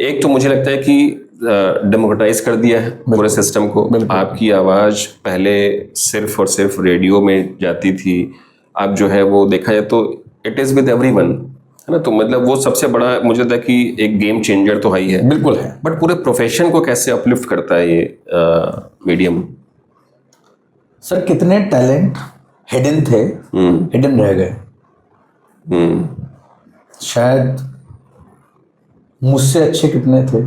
एक तो मुझे लगता है कि डेमोक्रेटाइज कर दिया है पूरे सिस्टम को। आपकी आवाज़ पहले सिर्फ और सिर्फ रेडियो में जाती थी, अब जो है वो देखा जाए तो इट इज़ विद एवरीवन, है ना। तो मतलब वो सबसे बड़ा मुझे लगता है कि एक गेम चेंजर तो है ही है। बिल्कुल है। बट पूरे प्रोफेशन को कैसे अपलिफ्ट करता है ये मीडियम? सर कितने टैलेंट हिडन थे, हिडन रह गए। शायद मुझसे अच्छे कितने थे,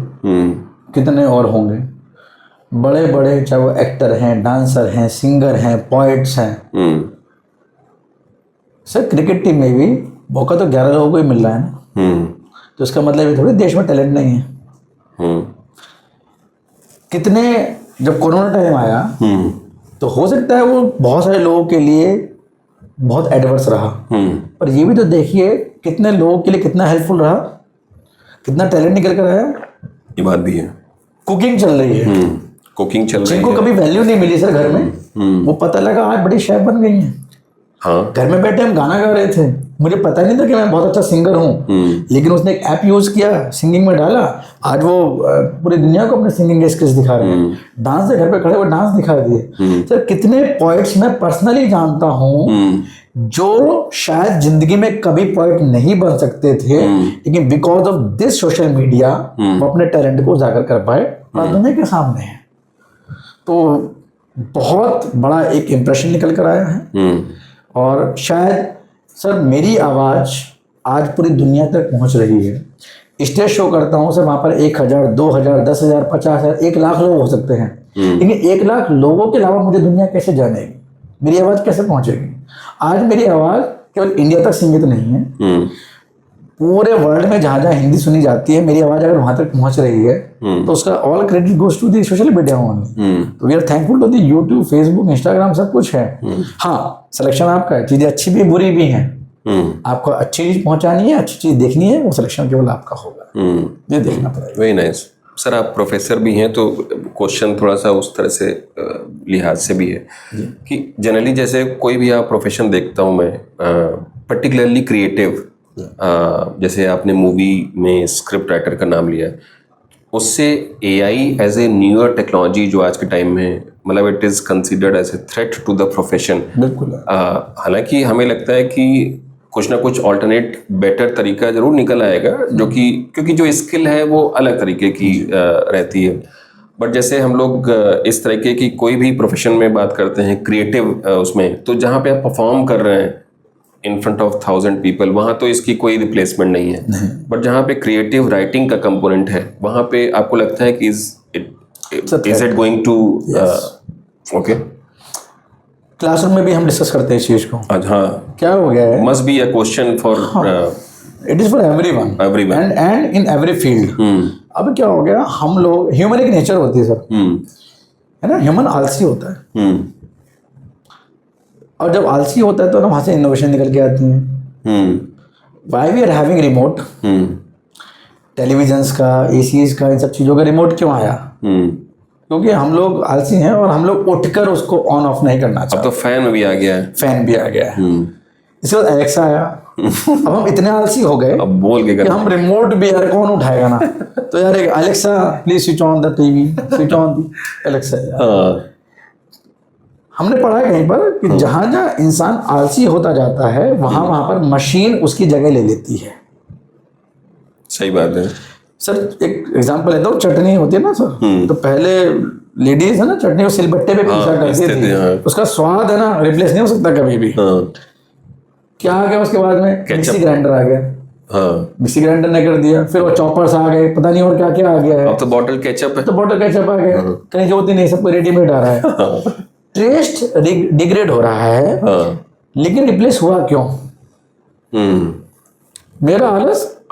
कितने और होंगे। बड़े बड़े चाहे वो एक्टर हैं, डांसर हैं, सिंगर हैं, पोएट्स हैं। सर क्रिकेट टीम में भी मौका तो 11 लोगों को ही मिल रहा है ना, तो इसका मतलब ये थोड़ी देश में टैलेंट नहीं है। कितने जब कोरोना टाइम आया तो हो सकता है वो बहुत सारे लोगों के लिए बहुत एडवर्स रहा, पर ये भी तो देखिए कितने लोगों के लिए कितना हेल्पफुल रहा, कितना टैलेंट निकल कर आया। ये बात भी है। कुकिंग चल रही है, कुकिंग चल रही है, जिनको कभी वैल्यू नहीं मिली सर घर में, वो पता लगा आज बड़ी शेफ बन गई हैं। हाँ, घर में बैठे हम गाना गा रहे थे, मुझे पता नहीं था कि मैं बहुत अच्छा सिंगर हूँ, लेकिन उसने एक ऐप यूज किया, सिंगिंग में डाला, आज वो पूरी दुनिया को अपने सिंगिंग के स्किल्स दिखा रहे हैं। डांस से घर पे खड़े वो डांस दिखा दिए। सर कितने पोएट्स मैं पर्सनली जानता हूँ जो शायद जिंदगी में कभी पोएट नहीं बन सकते थे, लेकिन because of this social media वो अपने टैलेंट को उजागर कर पाए और दुनिया के सामने है। तो बहुत बड़ा एक इम्प्रेशन निकल कर आया है। और शायद सर मेरी आवाज़ आज पूरी दुनिया तक पहुंच रही है। स्टेज शो करता हूं सर, वहाँ पर 1000, 2000, 10,000, 50,000, 1 लाख लोग हो सकते हैं, लेकिन 1 लाख लोगों के अलावा मुझे दुनिया कैसे जानेगी, मेरी आवाज़ कैसे पहुंचेगी? आज मेरी आवाज़ केवल इंडिया तक सीमित नहीं है, पूरे वर्ल्ड में जहाँ जहाँ हिंदी सुनी जाती है, मेरी आवाज़ अगर वहाँ तक पहुँच रही है तो उसका all credit goes to the social media only. तो we are thankful to the YouTube, Facebook, Instagram, सब कुछ है। हाँ, सिलेक्शन आपका है, चीज़ें अच्छी भी बुरी भी हैं। आपको अच्छी चीज़ पहुँचानी है, अच्छी चीज़ देखनी है, वो सिलेक्शन केवल आपका होगा, ये देखना पड़ेगा। Very nice. सर आप प्रोफेसर भी हैं तो क्वेश्चन थोड़ा सा उस तरह से लिहाज से भी है कि जनरली जैसे कोई भी आप प्रोफेशन देखता हूँ मैं, पर्टिकुलरली क्रिएटिव, जैसे आपने मूवी में स्क्रिप्ट राइटर का नाम लिया, उससे AI as a newer technology जो आज के टाइम में मतलब it is considered as a threat to the profession. बिल्कुल। हालांकि हमें लगता है कि कुछ ना कुछ ऑल्टरनेट बेटर तरीका जरूर निकल आएगा, जो कि क्योंकि जो स्किल है वो अलग तरीके की रहती है। बट जैसे हम लोग इस तरीके की कोई भी प्रोफेशन में बात करते हैं क्रिएटिव उसमें, तो जहाँ पे आप परफॉर्म कर रहे हैं इन फ्रंट ऑफ 1000 पीपल, वहाँ तो इसकी कोई रिप्लेसमेंट नहीं है। बट जहाँ पे क्रिएटिव राइटिंग का कंपोनेंट है, वहाँ पे आपको लगता है कि is it going to okay. Classroom में भी हम डिस्कस करते हैं इस चीज को। हाँ, क्या हो गया है, must be a question for it is for everyone and in every field. अब क्या हो गया, हम लोग, ह्यूमन एक नेचर होती है सर, है ना, ह्यूमन आलसी होता है। और जब आलसी होता है तो ना वहां से इनोवेशन निकल के आती है। Why we are having remote, televisions का, एसीज का, इन सब चीज़ों का रिमोट क्यों आया? क्योंकि हम लोग आलसी हैं और हम लोग उठकर उसको ऑन ऑफ नहीं करना चाहते। अब तो फैन में भी आ गया है, फैन भी आ गया है। इसके बाद एलेक्सा आया। अब हम इतने आलसी हो गए अब बोल के कि हम रिमोट भी, यार कौन उठाएगा ना, तो यार Alexa please switch on the TV, switch on the Alexa. हमने पढ़ा है कहीं पर कि जहां जहां इंसान आलसी होता जाता है वहां पर मशीन उसकी जगह ले लेती है। सही बात है सर। एक एग्जांपल लेता हूँ, चटनी होती है ना सर, तो पहले लेडीज है ना चटनी को सिलबट्टे पे पीसा करती थी। उसका स्वाद है ना रिप्लेस नहीं हो सकता कभी भी। क्या आ गया उसके बाद में? मिक्सी ग्राइंडर आ गया। मिक्सी ग्राइंडर ने कर दिया, फिर वो चॉपर्स आ गए, पता नहीं और क्या क्या आ गया है। अब तो बॉटल केचप है, तो बॉटल केचप आ गया, कहीं जरूरत ही नहीं, सबको रेडीमेड आ रहा है। टेस्ट डिग्रेड हो रहा है, लेकिन रिप्लेस हुआ क्यों? मेरा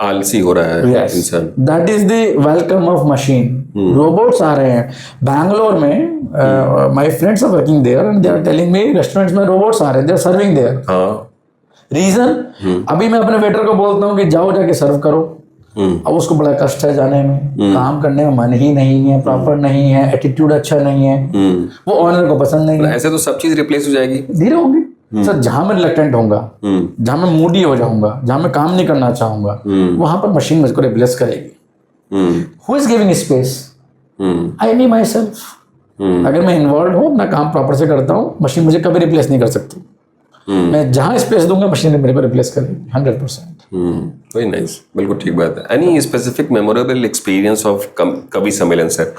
आलसी हो रहा है इंसान। That is the welcome of machine. Robots आ रहे हैं बैंगलोर में। My friends are working there and they are telling me restaurants में रोबोट्स आ रहे हैं, they are serving there. Reason, अभी मैं अपने वेटर को बोलता हूँ कि जाओ जाके सर्व करो, अब उसको बड़ा कष्ट है जाने में, काम करने में मन ही नहीं है, प्रॉपर नहीं है, एटीट्यूड अच्छा नहीं है, वो ऑनर को पसंद नहीं है। ऐसे तो सब चीज रिप्लेस हो जाएगी, धीरे होंगी सर। जहां मैं रिलक्टेंट होऊंगा, जहां मैं मूडी हो जाऊंगा, जहां मैं काम नहीं करना चाहूंगा, वहां पर मशीन मुझको रिप्लेस करेगी। Who is giving space? I me my self. अगर मैं इन्वॉल्व हूँ, अपना काम प्रॉपर से करता हूँ, मशीन मुझे कभी रिप्लेस नहीं कर सकती। मैं जहां स्पेस दूंगा मशीन मेरे पर रिप्लेस करेगी 100%। वेरी नाइस, बिल्कुल ठीक बात है। Any specific memorable experience of कवि सम्मेलन सर?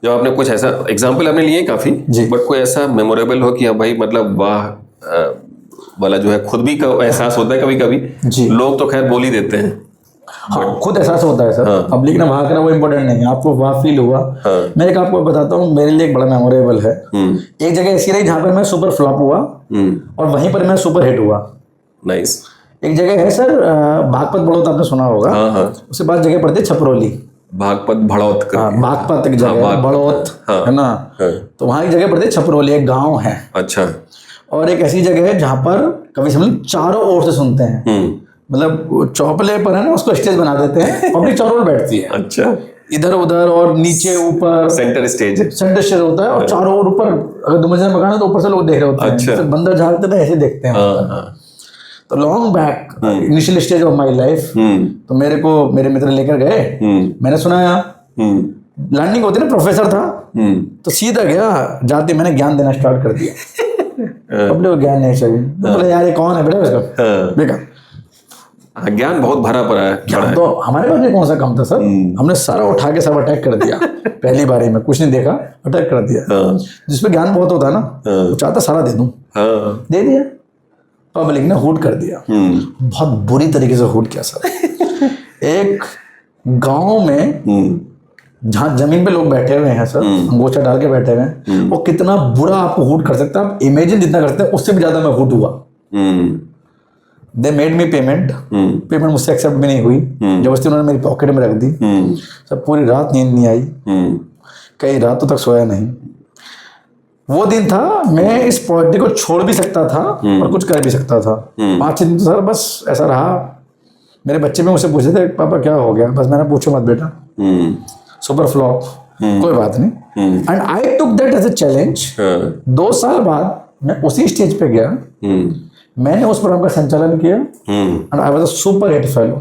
जब आपने कुछ ऐसा एग्जांपल आपने लिए काफी, बट कोई ऐसा मेमोरेबल हो कि अब भाई मतलब वाह वाला जो है, खुद भी का एहसास होता है कभी कभी। लोग तो खैर बोल ही देते हैं, हाँ, खुद एहसास होता है सर। पब्लिक ने वहां करा वो इम्पोर्टेंट नहीं है, आपको वहां फील हुआ। मैं एक आपको बताता हूँ, मेरे लिए एक बड़ा मेमोरेबल है। एक जगह ऐसी रही जहां पर मैं सुपर फ्लॉप हुआ और वहीं पर मैं सुपर हिट हुआ। नाइस। एक जगह है सर, बागपत बड़ौत, आपने सुना होगा। उसके बाद जगह पड़ती है छपरोली। बागपत भड़ौत, बागपत एक जगह, बड़ौत है ना, तो वहां एक जगह पड़ती है छपरोली, एक गाँव है। अच्छा। और एक ऐसी जगह है जहाँ पर कवि सम्मेलन चारों ओर से सुनते हैं। मतलब चौपले पर है ना, उसको स्टेज बना देते हैं, पब्लिक चारों ओर बैठती है। अच्छा। इधर उधर और नीचे ऊपर, सेंटर स्टेज होता है, और चारों ओर ऊपर, अगर 2 मंजिला मकान है तो ऊपर से लोग देख रहे होते हैं। अच्छा। फिर बंदर झाड़ते थे, ऐसे देखते हैं। तो long back initial stage of my life, तो मेरे को मेरे मित्र लेकर गए, मैंने सुनाया। लर्निंग होती ना, प्रोफेसर था, तो सीधा गया, जाते मैंने ज्ञान देना स्टार्ट कर दिया। पब्लिक को ज्ञान नहीं चाहिए, तो बोले यार ये कौन है बेटा इसका, देखा ज्ञान बहुत भरा पड़ा है। ज्ञान तो हमारे पास भी कौन सा कम था सर, हमने सारा उठा के सब अटैक कर दिया। पहली बारी में कुछ नहीं देखा, अटैक कर दिया। जिसपे ज्ञान बहुत होता है ना, वो चाहता सारा दे दूं, दे दिया। पब्लिक ने हुट कर दिया, बहुत बुरी तरीके से हुट किया सर। एक गांव में जहाँ जमीन पे लोग बैठे हुए हैं सर, अंगोछा डाल के बैठे हुए हैं, वो कितना बुरा आपको हुट कर सकता है, आप इमेजिन जितना करते हैं उससे भी ज्यादा मैं हुट हुआ। दे मेड मी पेमेंट मुझसे एक्सेप्ट भी नहीं हुई, जबरदस्ती उन्होंने मेरी पॉकेट में रख दी। सब पूरी रात नींद नहीं आई, कई रातों तक सोया नहीं। वो दिन था, मैं इस पॉलिटी को छोड़ भी सकता था और कुछ कर भी सकता था। 5-6 दिन तो सर बस ऐसा रहा। मेरे बच्चे भी मुझसे पूछे थे पापा क्या हो गया, बस मैंने पूछो मत बेटा, सुपर फ्लॉप, कोई बात नहीं। And I took that as a challenge. 2 साल बाद मैं उसी स्टेज पे गया, मैंने उस प्रोग्राम का संचालन किया and I was a super hit fellow.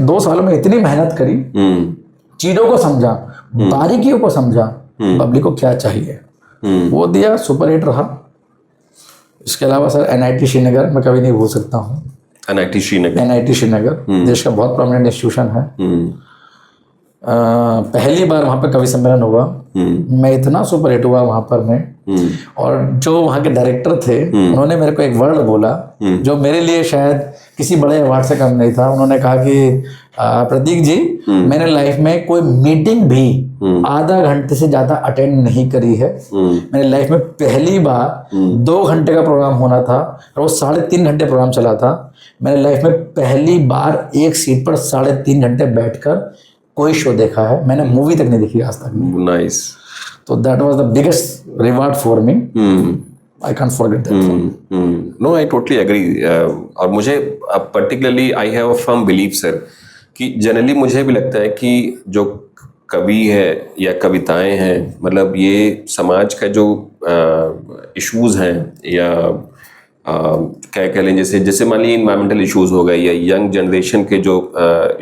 2 सालों में इतनी मेहनत करी, चीजों को समझा, बारीकियों को समझा, पब्लिक को क्या चाहिए, वो दिया, सुपर हिट रहा। इसके अलावा सर NIT श्रीनगर मैं कभी नहीं भूल सकता हूँ। NIT श्रीनगर, NIT श्रीनगर देश का बहुत प्रोमिनेंट इंस्टीट्यूशन है। पहली बार वहाँ पे कवि सम्मेलन हुआ, मैं इतना सुपर हिट हुआ वहाँ पर मैं, और जो वहाँ के डायरेक्टर थे उन्होंने मेरे को एक वर्ड बोला जो मेरे लिए शायद किसी बड़े अवार्ड से कम नहीं था। उन्होंने कहा कि प्रतीक जी, मैंने लाइफ में कोई मीटिंग भी आधा घंटे से ज़्यादा अटेंड नहीं करी है। मेरे लाइफ में पहली बार 2 घंटे का प्रोग्राम होना था और वो 3.5 घंटे प्रोग्राम चला था। मैंने लाइफ में पहली बार एक सीट पर 3.5 घंटे बैठकर कोई शो देखा है, मैंने मूवी तक नहीं देखी आज तक। नाइस। तो that was the biggest reward for me, I can't forget that. No, I totally agree. और मुझे particularly I have a firm believe sir कि जनरली मुझे भी लगता है कि जो कवि है या कविताएं हैं, मतलब ये समाज का जो इश्यूज हैं या क्या कह लें, जैसे मान लीजिए इन्वायरमेंटल इश्यूज हो गए या यंग जनरेशन के जो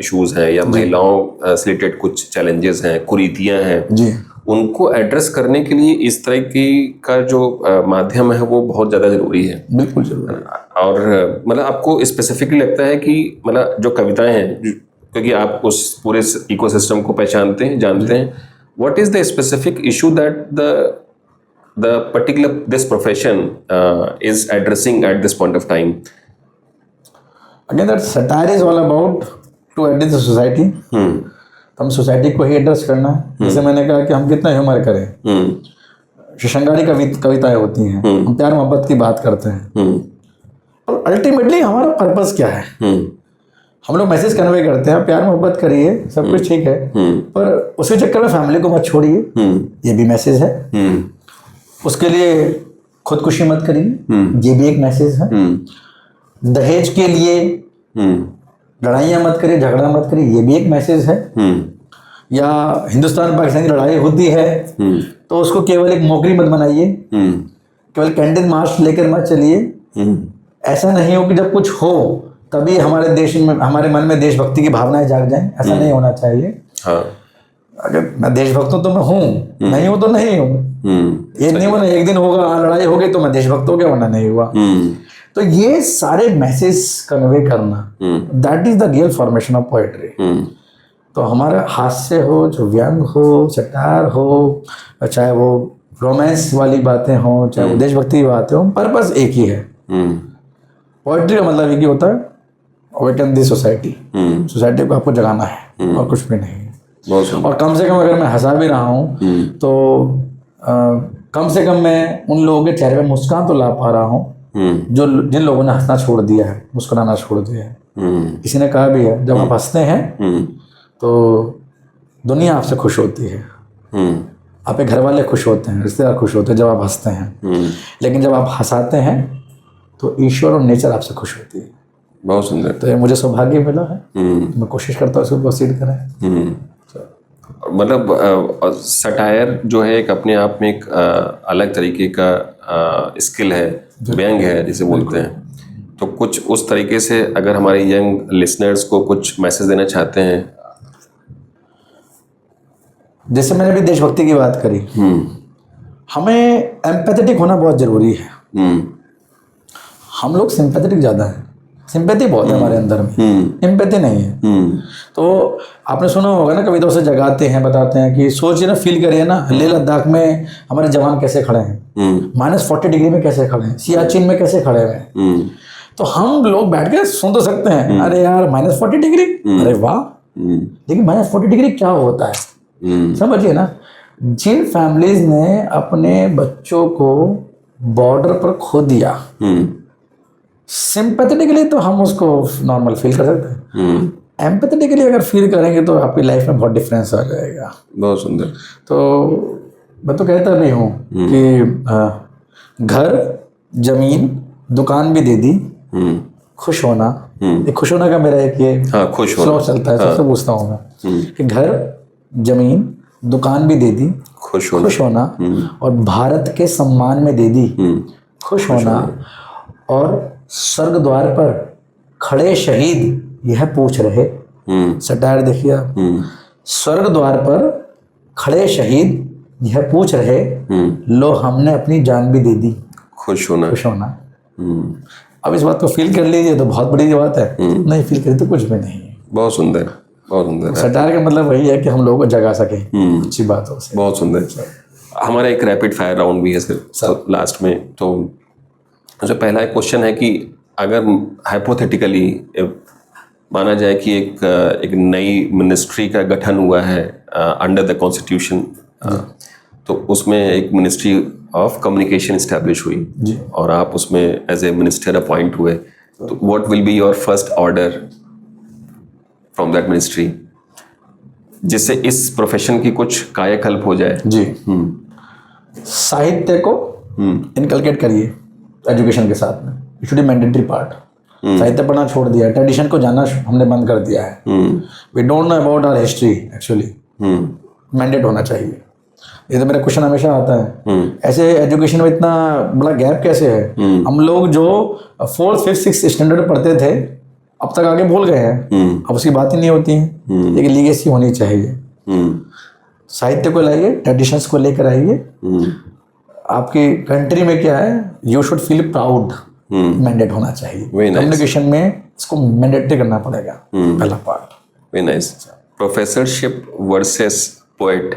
इश्यूज हैं या महिलाओं से रिलेटेड कुछ चैलेंजेस हैं, कुरीतियां हैं जी, उनको एड्रेस करने के लिए इस तरह की का जो माध्यम है वो बहुत ज़्यादा ज़रूरी है। बिल्कुल जरूर। और मतलब आपको स्पेसिफिकली लगता है कि मतलब जो कविताएं हैं, क्योंकि आप उस पूरे इकोसिस्टम को पहचानते हैं, जानते हैं, what is the specific issue that the particular this profession is addressing at this point of time? Again, that satire is all about to address the society. तो हम सोसाइटी को ही एड्रेस करना है। जैसे मैंने कहा कि हम कितना ह्यूमर करें। शृंगारी कविताएं होती हैं, हम प्यार मोहब्बत की बात करते हैं, और अल्टीमेटली हमारा पर्पस क्या है? हम लोग मैसेज कन्वे करते हैं, प्यार मोहब्बत करिए, सब कुछ ठीक है, पर उसी चक्कर में फैमिली को मत छोड़िए, ये भी मैसेज है। उसके लिए खुदकुशी मत करिए, ये भी एक मैसेज है। दहेज के लिए लड़ाइयाँ मत करिए, झगड़ा मत करिए, ये भी एक मैसेज है। या हिंदुस्तान पाकिस्तान की लड़ाई होती है तो उसको केवल एक मोकरी मत बनाइए, केवल कैंडल मार्च लेकर मत चलिए। ऐसा नहीं हो कि जब कुछ हो तभी हमारे देश में, हमारे मन में देशभक्ति की भावनाएं जाग जाएं, ऐसा नहीं होना चाहिए। हाँ। अगर मैं देशभक्त हूं तो मैं हूँ, नहीं हूं तो नहीं हूँ। ये नहीं होना एक दिन होगा लड़ाई हो गई तो मैं देशभक्त हो गया, वरना नहीं हुआ। तो ये सारे मैसेज कन्वे करना, that is the real formation of poetry. तो हमारा हास्य हो, जो व्यंग हो, सटायर हो, चाहे वो रोमांस वाली बातें हो, चाहे वो देशभक्ति की बातें हो, पर्पस एक ही है। पोएट्री का मतलब एक ही होता है, अवेकन दी सोसाइटी। सोसाइटी को आपको जगाना है और कुछ भी नहीं। और कम से कम अगर मैं हंसा भी रहा हूँ तो कम से कम मैं उन लोगों के चेहरे पे मुस्कान तो ला पा रहा हूँ जो जिन लोगों ने हंसना छोड़ दिया है, मुस्कुराना छोड़ दिया है। किसी ने कहा भी है, जब आप हंसते हैं तो दुनिया आपसे खुश होती है, आपके घर वाले खुश होते हैं, रिश्तेदार खुश होते हैं जब आप हंसते हैं। लेकिन जब आप हंसाते हैं तो ईश्वर और नेचर आपसे खुश होती है। बहुत सुंदर। तो ये मुझे सौभाग्य मिला है, मैं कोशिश करता हूँ इसको प्रोसीड करें। मतलब सटायर जो है एक अपने आप में एक अलग तरीके का स्किल है, व्यंग है जिसे बोलते हैं। तो कुछ उस तरीके से अगर हमारे यंग लिसनर्स को कुछ मैसेज देना चाहते हैं। जैसे मैंने भी देशभक्ति की बात करी, हमें एम्पैथेटिक होना बहुत जरूरी है। हम लोग सिंपैथेटिक ज़्यादा हैं, सिंपैथी बहुत है हमारे अंदर में, एम्पैथी नहीं है। तो आपने सुना होगा ना, कविताओं से जगाते हैं, बताते हैं कि सोचिए ना, फील करिए ना, लेह लद्दाख में हमारे जवान कैसे खड़े हैं, -40 डिग्री में कैसे खड़े हैं, सियाचिन में कैसे खड़े हैं। तो हम लोग बैठ के सुन तो सकते हैं, अरे यार -40 डिग्री, अरे वाह, लेकिन -40 डिग्री क्या होता है समझिए ना। जिन फैमिलीज ने अपने बच्चों को बॉर्डर पर खो दिया, सिंपैथेटिकली तो हम उसको नॉर्मल फील कर सकते हैं, एम्पैथेटिकली अगर फील करेंगे तो आपकी लाइफ में बहुत डिफरेंस आ जाएगा। बहुत सुंदर। तो मैं तो कहता भी हूँ कि घर, जमीन, दुकान भी दे दी, खुश होना। ये खुश होना का मेरा एक ये खुश स्लो चलता है, सबसे पूछता हूँ मैं कि घर, जमीन, दुकान भी दे दी, खुश होना, और भारत के सम्मान में दे दी, खुश होना, और स्वर्ग द्वार पर खड़े शहीद यह पूछ रहे। सटायर देखिए आप, स्वर्ग द्वार पर खड़े शहीद यह पूछ रहे, लो हमने अपनी जान भी दे दी, खुश होना। अब इस बात को फील कर लीजिए तो बहुत बड़ी बात है, नहीं फील करिए तो कुछ भी नहीं है। बहुत सुंदर, बहुत सुंदर। सटायर का मतलब वही है कि हम लोगों को जगा सके अच्छी बातों से। बहुत सुंदर। हमारा एक रैपिड फायर राउंड भी है सर लास्ट में। तो जो पहला एक क्वेश्चन है कि अगर हाइपोथेटिकली माना जाए कि एक नई मिनिस्ट्री का गठन हुआ है अंडर द कॉन्स्टिट्यूशन, तो उसमें एक मिनिस्ट्री ऑफ कम्युनिकेशन इस्टेब्लिश हुई और आप उसमें एज ए मिनिस्टर अपॉइंट हुए, तो what will be your first order from that ministry जिससे इस प्रोफेशन की कुछ कायाकल्प हो जाए? जी, साहित्य को इनकलकेट करिए एजुकेशन के साथ में, it should be mandatory part. साहित्य पढ़ना छोड़ दिया, ट्रेडिशन को जानना हमने बंद कर दिया है। We don't know about our history actually, mandate होना चाहिए। ये तो मेरा क्वेश्चन हमेशा आता है, ऐसे एजुकेशन में इतना बड़ा गैप कैसे है? हम लोग जो 4th, 5th, 6th स्टैंडर्ड पढ़ते थे अब तक आगे भूल गए हैं, अब उसकी बात ही नहीं होती है। एक लीगेसी होनी चाहिए। साहित्य को लाइए, ट्रेडिशंस को लेकर आइए। आपकी कंट्री में क्या है, you should feel proud, mandate होना चाहिए। कम्युनिकेशन में इसको मैंडेटरी करना पड़ेगा, पहला part. Very nice. Professorship versus poet,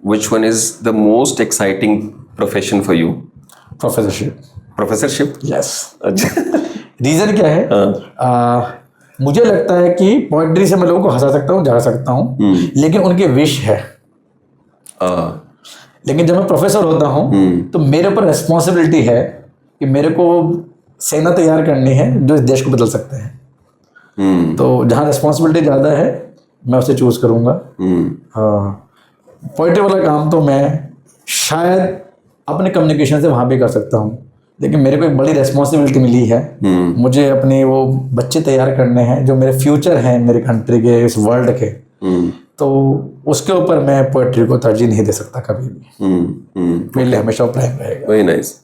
which one is the most exciting profession for you? Professorship? Yes. अच्छा। रीजन क्या है? मुझे लगता है कि पोएट्री से मैं लोगों को हंसा सकता हूँ, जगा सकता हूँ, लेकिन उनकी विश है। लेकिन जब मैं प्रोफेसर होता हूँ तो मेरे ऊपर रिस्पॉन्सिबिलिटी है कि मेरे को सेना तैयार करनी है जो इस देश को बदल सकते हैं। तो जहाँ रिस्पॉन्सिबिलिटी ज़्यादा है मैं उसे चूज करूँगा। पोइट्री वाला काम तो मैं शायद अपने कम्युनिकेशन से वहाँ भी कर सकता हूँ, लेकिन मेरे को एक बड़ी रिस्पॉन्सिबिलिटी मिली है। मुझे अपने वो बच्चे तैयार करने हैं जो मेरे फ्यूचर हैं, मेरे कंट्री के, इस वर्ल्ड के। तो उसके ऊपर मैं पोएट्री को तरजीह नहीं दे सकता कभी भी। मेरे लिए हमेशा प्राइम रहेगा। Very nice.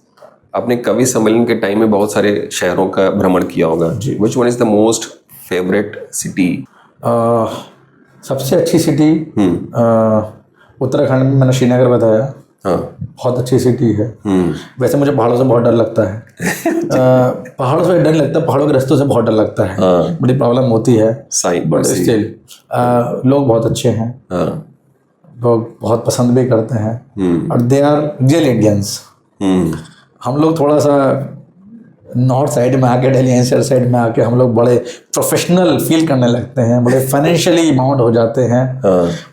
आपने कवि सम्मेलन के टाइम में बहुत सारे शहरों का भ्रमण किया होगा। Which one is the most favourite city? सबसे अच्छी सिटी उत्तराखंड में मैंने श्रीनगर बताया। बहुत अच्छी सिटी है। वैसे मुझे पहाड़ों से बहुत डर लगता है। पहाड़ों से डर लगता है, पहाड़ों के रास्तों से बहुत डर लगता है। बड़ी प्रॉब्लम होती है, बट स्टिल लोग बहुत अच्छे हैं। लोग बहुत पसंद भी करते हैं और दे आर रियल इंडियंस। हम लोग थोड़ा सा नॉर्थ साइड में आके, दिल्ली एनसीआर साइड में आके हम लोग बड़े प्रोफेशनल फील करने लगते हैं, बड़े फाइनेंशियली माउंट हो जाते हैं।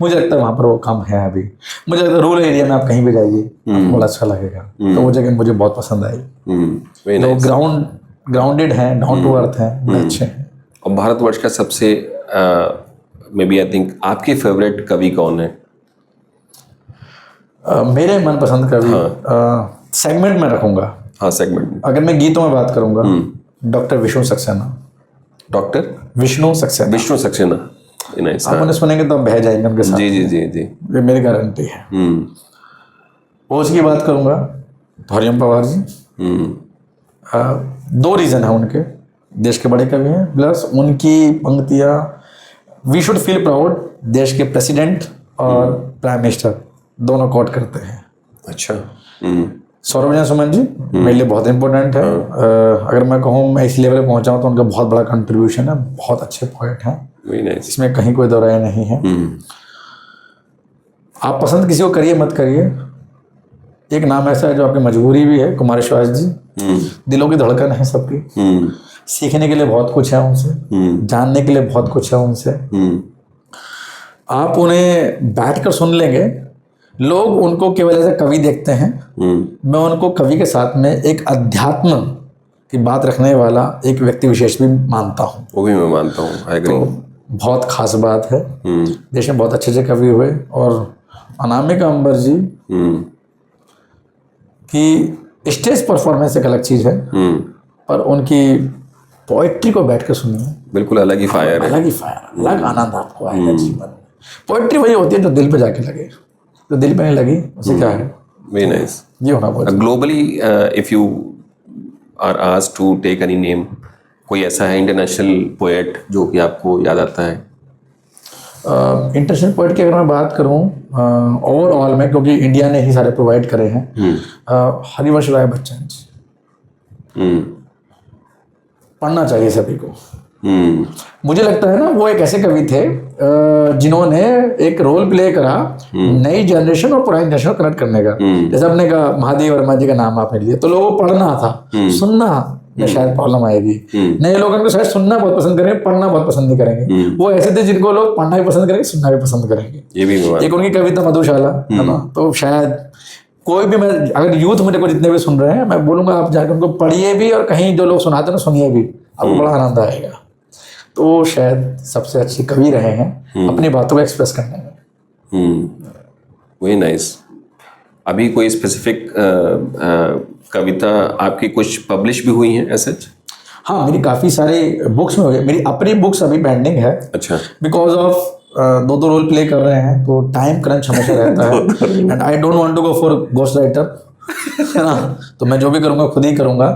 मुझे लगता है वहाँ पर वो कम है अभी। मुझे लगता है रूरल एरिया में आप कहीं भी जाइए आपको बड़ा अच्छा लगेगा। तो वो जगह मुझे बहुत पसंद आई। तो ग्राउंडेड हैं, डाउन टू अर्थ हैं, बड़े अच्छे हैं। और भारतवर्ष का सबसे मे बी आई थिंक आपके फेवरेट कवि कौन है? मेरे मनपसंद कवि सेगमेंट में रखूंगा। हाँ, सेगमेंट। अगर मैं गीतों में बात करूंगा, doctor Vishnu Saxena. Doctor Vishnu Saxena. Vishnu Saxena, nice. आप उन्हें सुनेंगे तो आप बह जाएंगे उनके साथ। जी जी जी जी, ये मेरी गारंटी है। ओज की बात करूंगा तो हरिओम पवार जी। दो रीजन है उनके, देश के बड़े कवि हैं, प्लस उनकी पंक्तियां वी शुड फील प्राउड। देश के प्रेसिडेंट और प्राइम मिनिस्टर दोनों कोट करते हैं। अच्छा। सौरभजन सुमन जी मेरे लिए बहुत इंपॉर्टेंट है। अगर मैं कहूँ मैं इस लेवल पे पहुंचा हूँ तो उनका बहुत बड़ा कंट्रीब्यूशन है। बहुत अच्छे पोएट हैं, इसमें कहीं कोई दो राय नहीं है। आप पसंद किसी को करिए मत करिए, एक नाम ऐसा है जो आपकी मजबूरी भी है, कुमार विश्वास जी। दिलों की धड़कन है सबकी। सीखने के लिए बहुत कुछ है उनसे, जानने के लिए बहुत कुछ है उनसे। आप उन्हें बैठकर सुन लेंगे। लोग उनको केवल ऐसे कवि देखते हैं, मैं उनको कवि के साथ में एक अध्यात्म की बात रखने वाला एक व्यक्ति विशेष भी मानता हूँ। वो भी मैं मानता हूँ, आई एग्री। तो बहुत खास बात है। देश में बहुत अच्छे अच्छे कवि हुए और अनामिका अंबर जी की स्टेज परफॉर्मेंस एक अलग चीज़ है, पर उनकी पोइट्री को बैठ कर सुनिए, बिल्कुल अलग ही फायर है। अलग ही फायर, अलग आनंद आपको आएगा जीवन में। पोइट्री वही होती है जो दिल पे जाके लगे, जो दिल पे नहीं लगी उसे क्या है। Very nice. ये होना बहुत globally if you are asked to take any name, कोई ऐसा है इंटरनेशनल पोएट जो कि आपको याद आता है? इंटरनेशनल पोएट की अगर मैं बात करूं ओवरऑल में, क्योंकि इंडिया ने ही सारे प्रोवाइड करे हैं, हरिवंश राय बच्चन जी। पढ़ना चाहिए सभी को। मुझे लगता है ना वो एक ऐसे कवि थे जिन्होंने एक रोल प्ले करा नई जनरेशन और पुरानी जनरेशन को कनेक्ट करने का। जैसे आपने कहा महादेव वर्मा जी का नाम आपने लिया, तो लोगों को पढ़ना था, सुनना में शायद प्रॉब्लम आएगी। नए लोग उनको शायद सुनना बहुत पसंद करेंगे, पढ़ना बहुत पसंद नहीं करेंगे। वो ऐसे थे जिनको लोग पढ़ना भी पसंद करेंगे, सुनना भी पसंद करेंगे। ये भी एक उनकी कविता मधुशाला है ना, तो शायद कोई भी, मैं अगर यूथ मेरे को जितने भी सुन रहे हैं, मैं बोलूंगा आप जाकर उनको पढ़िए भी, और कहीं जो लोग सुनाते हैं सुनिए भी, आपको बड़ा आनंद आएगा। तो शायद सबसे अच्छे कवि रहे हैं अपनी बातों को एक्सप्रेस करने में। Very nice. अभी कोई स्पेसिफिक कविता आपकी कुछ पब्लिश भी हुई हैं ऐसे? हाँ, मेरी काफ़ी सारी बुक्स में हो गई। मेरी अपनी बुक्स अभी पेंडिंग है। अच्छा। बिकॉज ऑफ दो रोल प्ले कर रहे हैं, तो टाइम क्रंच हमेशा रहता है, and I don't want to go for ghost writer, है ना। तो मैं जो भी करूँगा खुद ही करूँगा।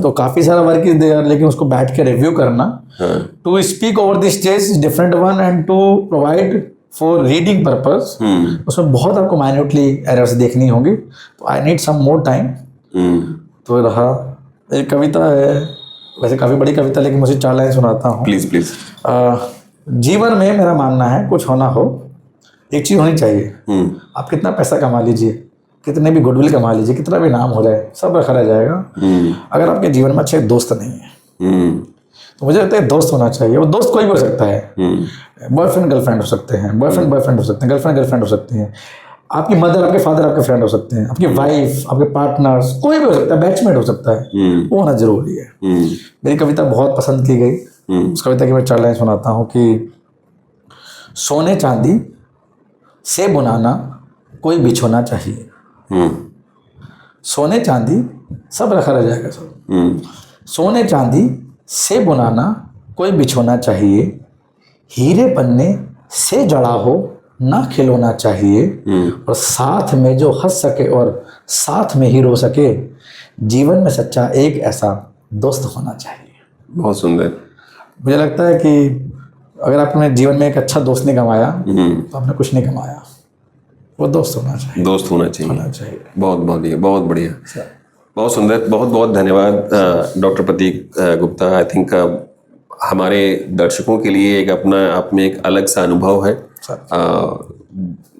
तो काफ़ी सारा वर्क इज देयर, लेकिन उसको बैठ के रिव्यू करना, to speak over the stage different one, and to provide for reading purpose, उसमें बहुत आपको माइन्यूटली एरर्स देखनी होगी। तो I need some more time. तो रहा एक कविता है, वैसे काफ़ी बड़ी कविता, लेकिन मुझे 4 लाइन सुनाता हूँ। Please please. जीवन में मेरा मानना है कुछ होना हो, एक चीज़ होनी चाहिए। आप कितना पैसा कमा लीजिए, कितने भी गुडविल कमा लीजिए, कितना भी नाम हो जाए, सब रखा रह जाएगा। अगर आपके जीवन में अच्छे दोस्त नहीं है, तो मुझे लगता है दोस्त होना चाहिए। वो दोस्त कोई भी हो सकता है, बॉयफ्रेंड गर्लफ्रेंड हो सकते हैं, बॉयफ्रेंड बॉयफ्रेंड हो सकते हैं, गर्लफ्रेंड गर्लफ्रेंड हो सकती हैं, आपकी मदर आपके फादर आपके फ्रेंड हो सकते हैं, आपकी वाइफ आपके पार्टनर्स, कोई भी हो सकता है, बैचमेट हो सकता है। वो होना जरूरी है। मेरी कविता बहुत पसंद की गई। उस कविता की मैं 4 लाइन सुनाता हूँ कि सोने चांदी से बुनाना कोई बिछोना चाहिए। सोने चांदी सब रखा रह जाएगा सब। सोने चांदी से बुनाना कोई बिछोना चाहिए, हीरे पन्ने से जड़ा हो ना खिलौना चाहिए, और साथ में जो हंस सके और साथ में ही रो सके, जीवन में सच्चा एक ऐसा दोस्त होना चाहिए। बहुत सुंदर। मुझे लगता है कि अगर आपने जीवन में एक अच्छा दोस्त नहीं कमाया, तो आपने कुछ नहीं कमाया। वो दोस्त होना चाहिए। दोस्त होना चाहिए। बहुत बढ़िया, बहुत बढ़िया, बहुत सुंदर। बहुत बहुत धन्यवाद doctor Prateek Gupta. I think हमारे दर्शकों के लिए एक अपना आप में एक अलग सा अनुभव है।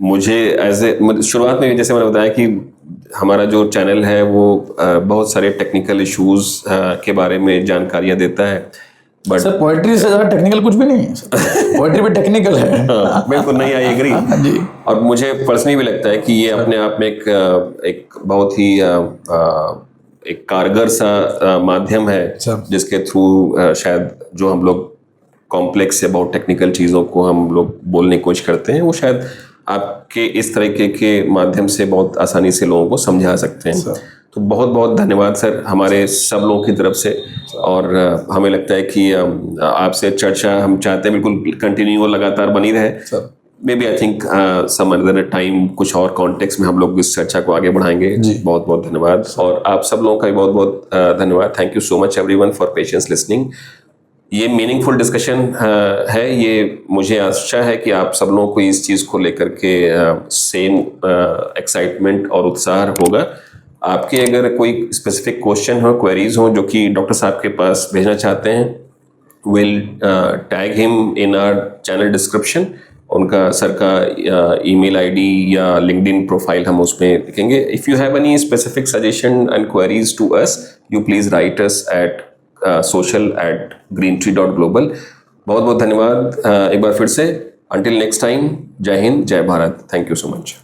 मुझे शुरुआत में जैसे मैंने बताया कि हमारा जो चैनल है वो बहुत सारे टेक्निकल इश्यूज के बारे में जानकारियां देता है, बट सर पोएट्री से ज़्यादा टेक्निकल कुछ भी नहीं है। पोएट्री भी टेक्निकल है। बिल्कुल नहीं, आई एग्री। और मुझे पर्सनली भी लगता है कि ये अपने आप में एक बहुत ही एक कारगर सा माध्यम है, जिसके थ्रू शायद जो हम लोग कॉम्प्लेक्स या बहुत टेक्निकल चीज़ों को हम लोग बोलने की कोशिश करते हैं, वो शायद आपके इस तरीके के माध्यम से बहुत आसानी से लोगों को समझा सकते हैं। तो बहुत बहुत धन्यवाद सर हमारे सब लोगों की तरफ से। और हमें लगता है कि आपसे चर्चा हम चाहते हैं बिल्कुल कंटिन्यू और लगातार बनी रहे। Maybe I think some another time कुछ और कॉन्टेक्स्ट में हम लोग इस चर्चा को आगे बढ़ाएंगे। बहुत बहुत धन्यवाद। और आप सब लोगों का भी बहुत बहुत धन्यवाद। Thank you so much everyone for patience listening. ये मीनिंगफुल डिस्कशन है। ये मुझे आशा है कि आप सब लोगों को इस चीज़ को लेकर के सेम एक्साइटमेंट और उत्साह होगा। आपके अगर कोई स्पेसिफिक क्वेश्चन हो, क्वेरीज हो जो कि डॉक्टर साहब के पास भेजना चाहते हैं, will tag him in our channel description. उनका सर का ईमेल आईडी या लिंक्डइन प्रोफाइल हम उसमें लिखेंगे। If you have any specific suggestion and queries to us, you please write us at social@greentree.global। बहुत बहुत धन्यवाद एक बार फिर से। अंटिल नेक्स्ट टाइम, जय हिंद, जय Bharat. Thank you so much.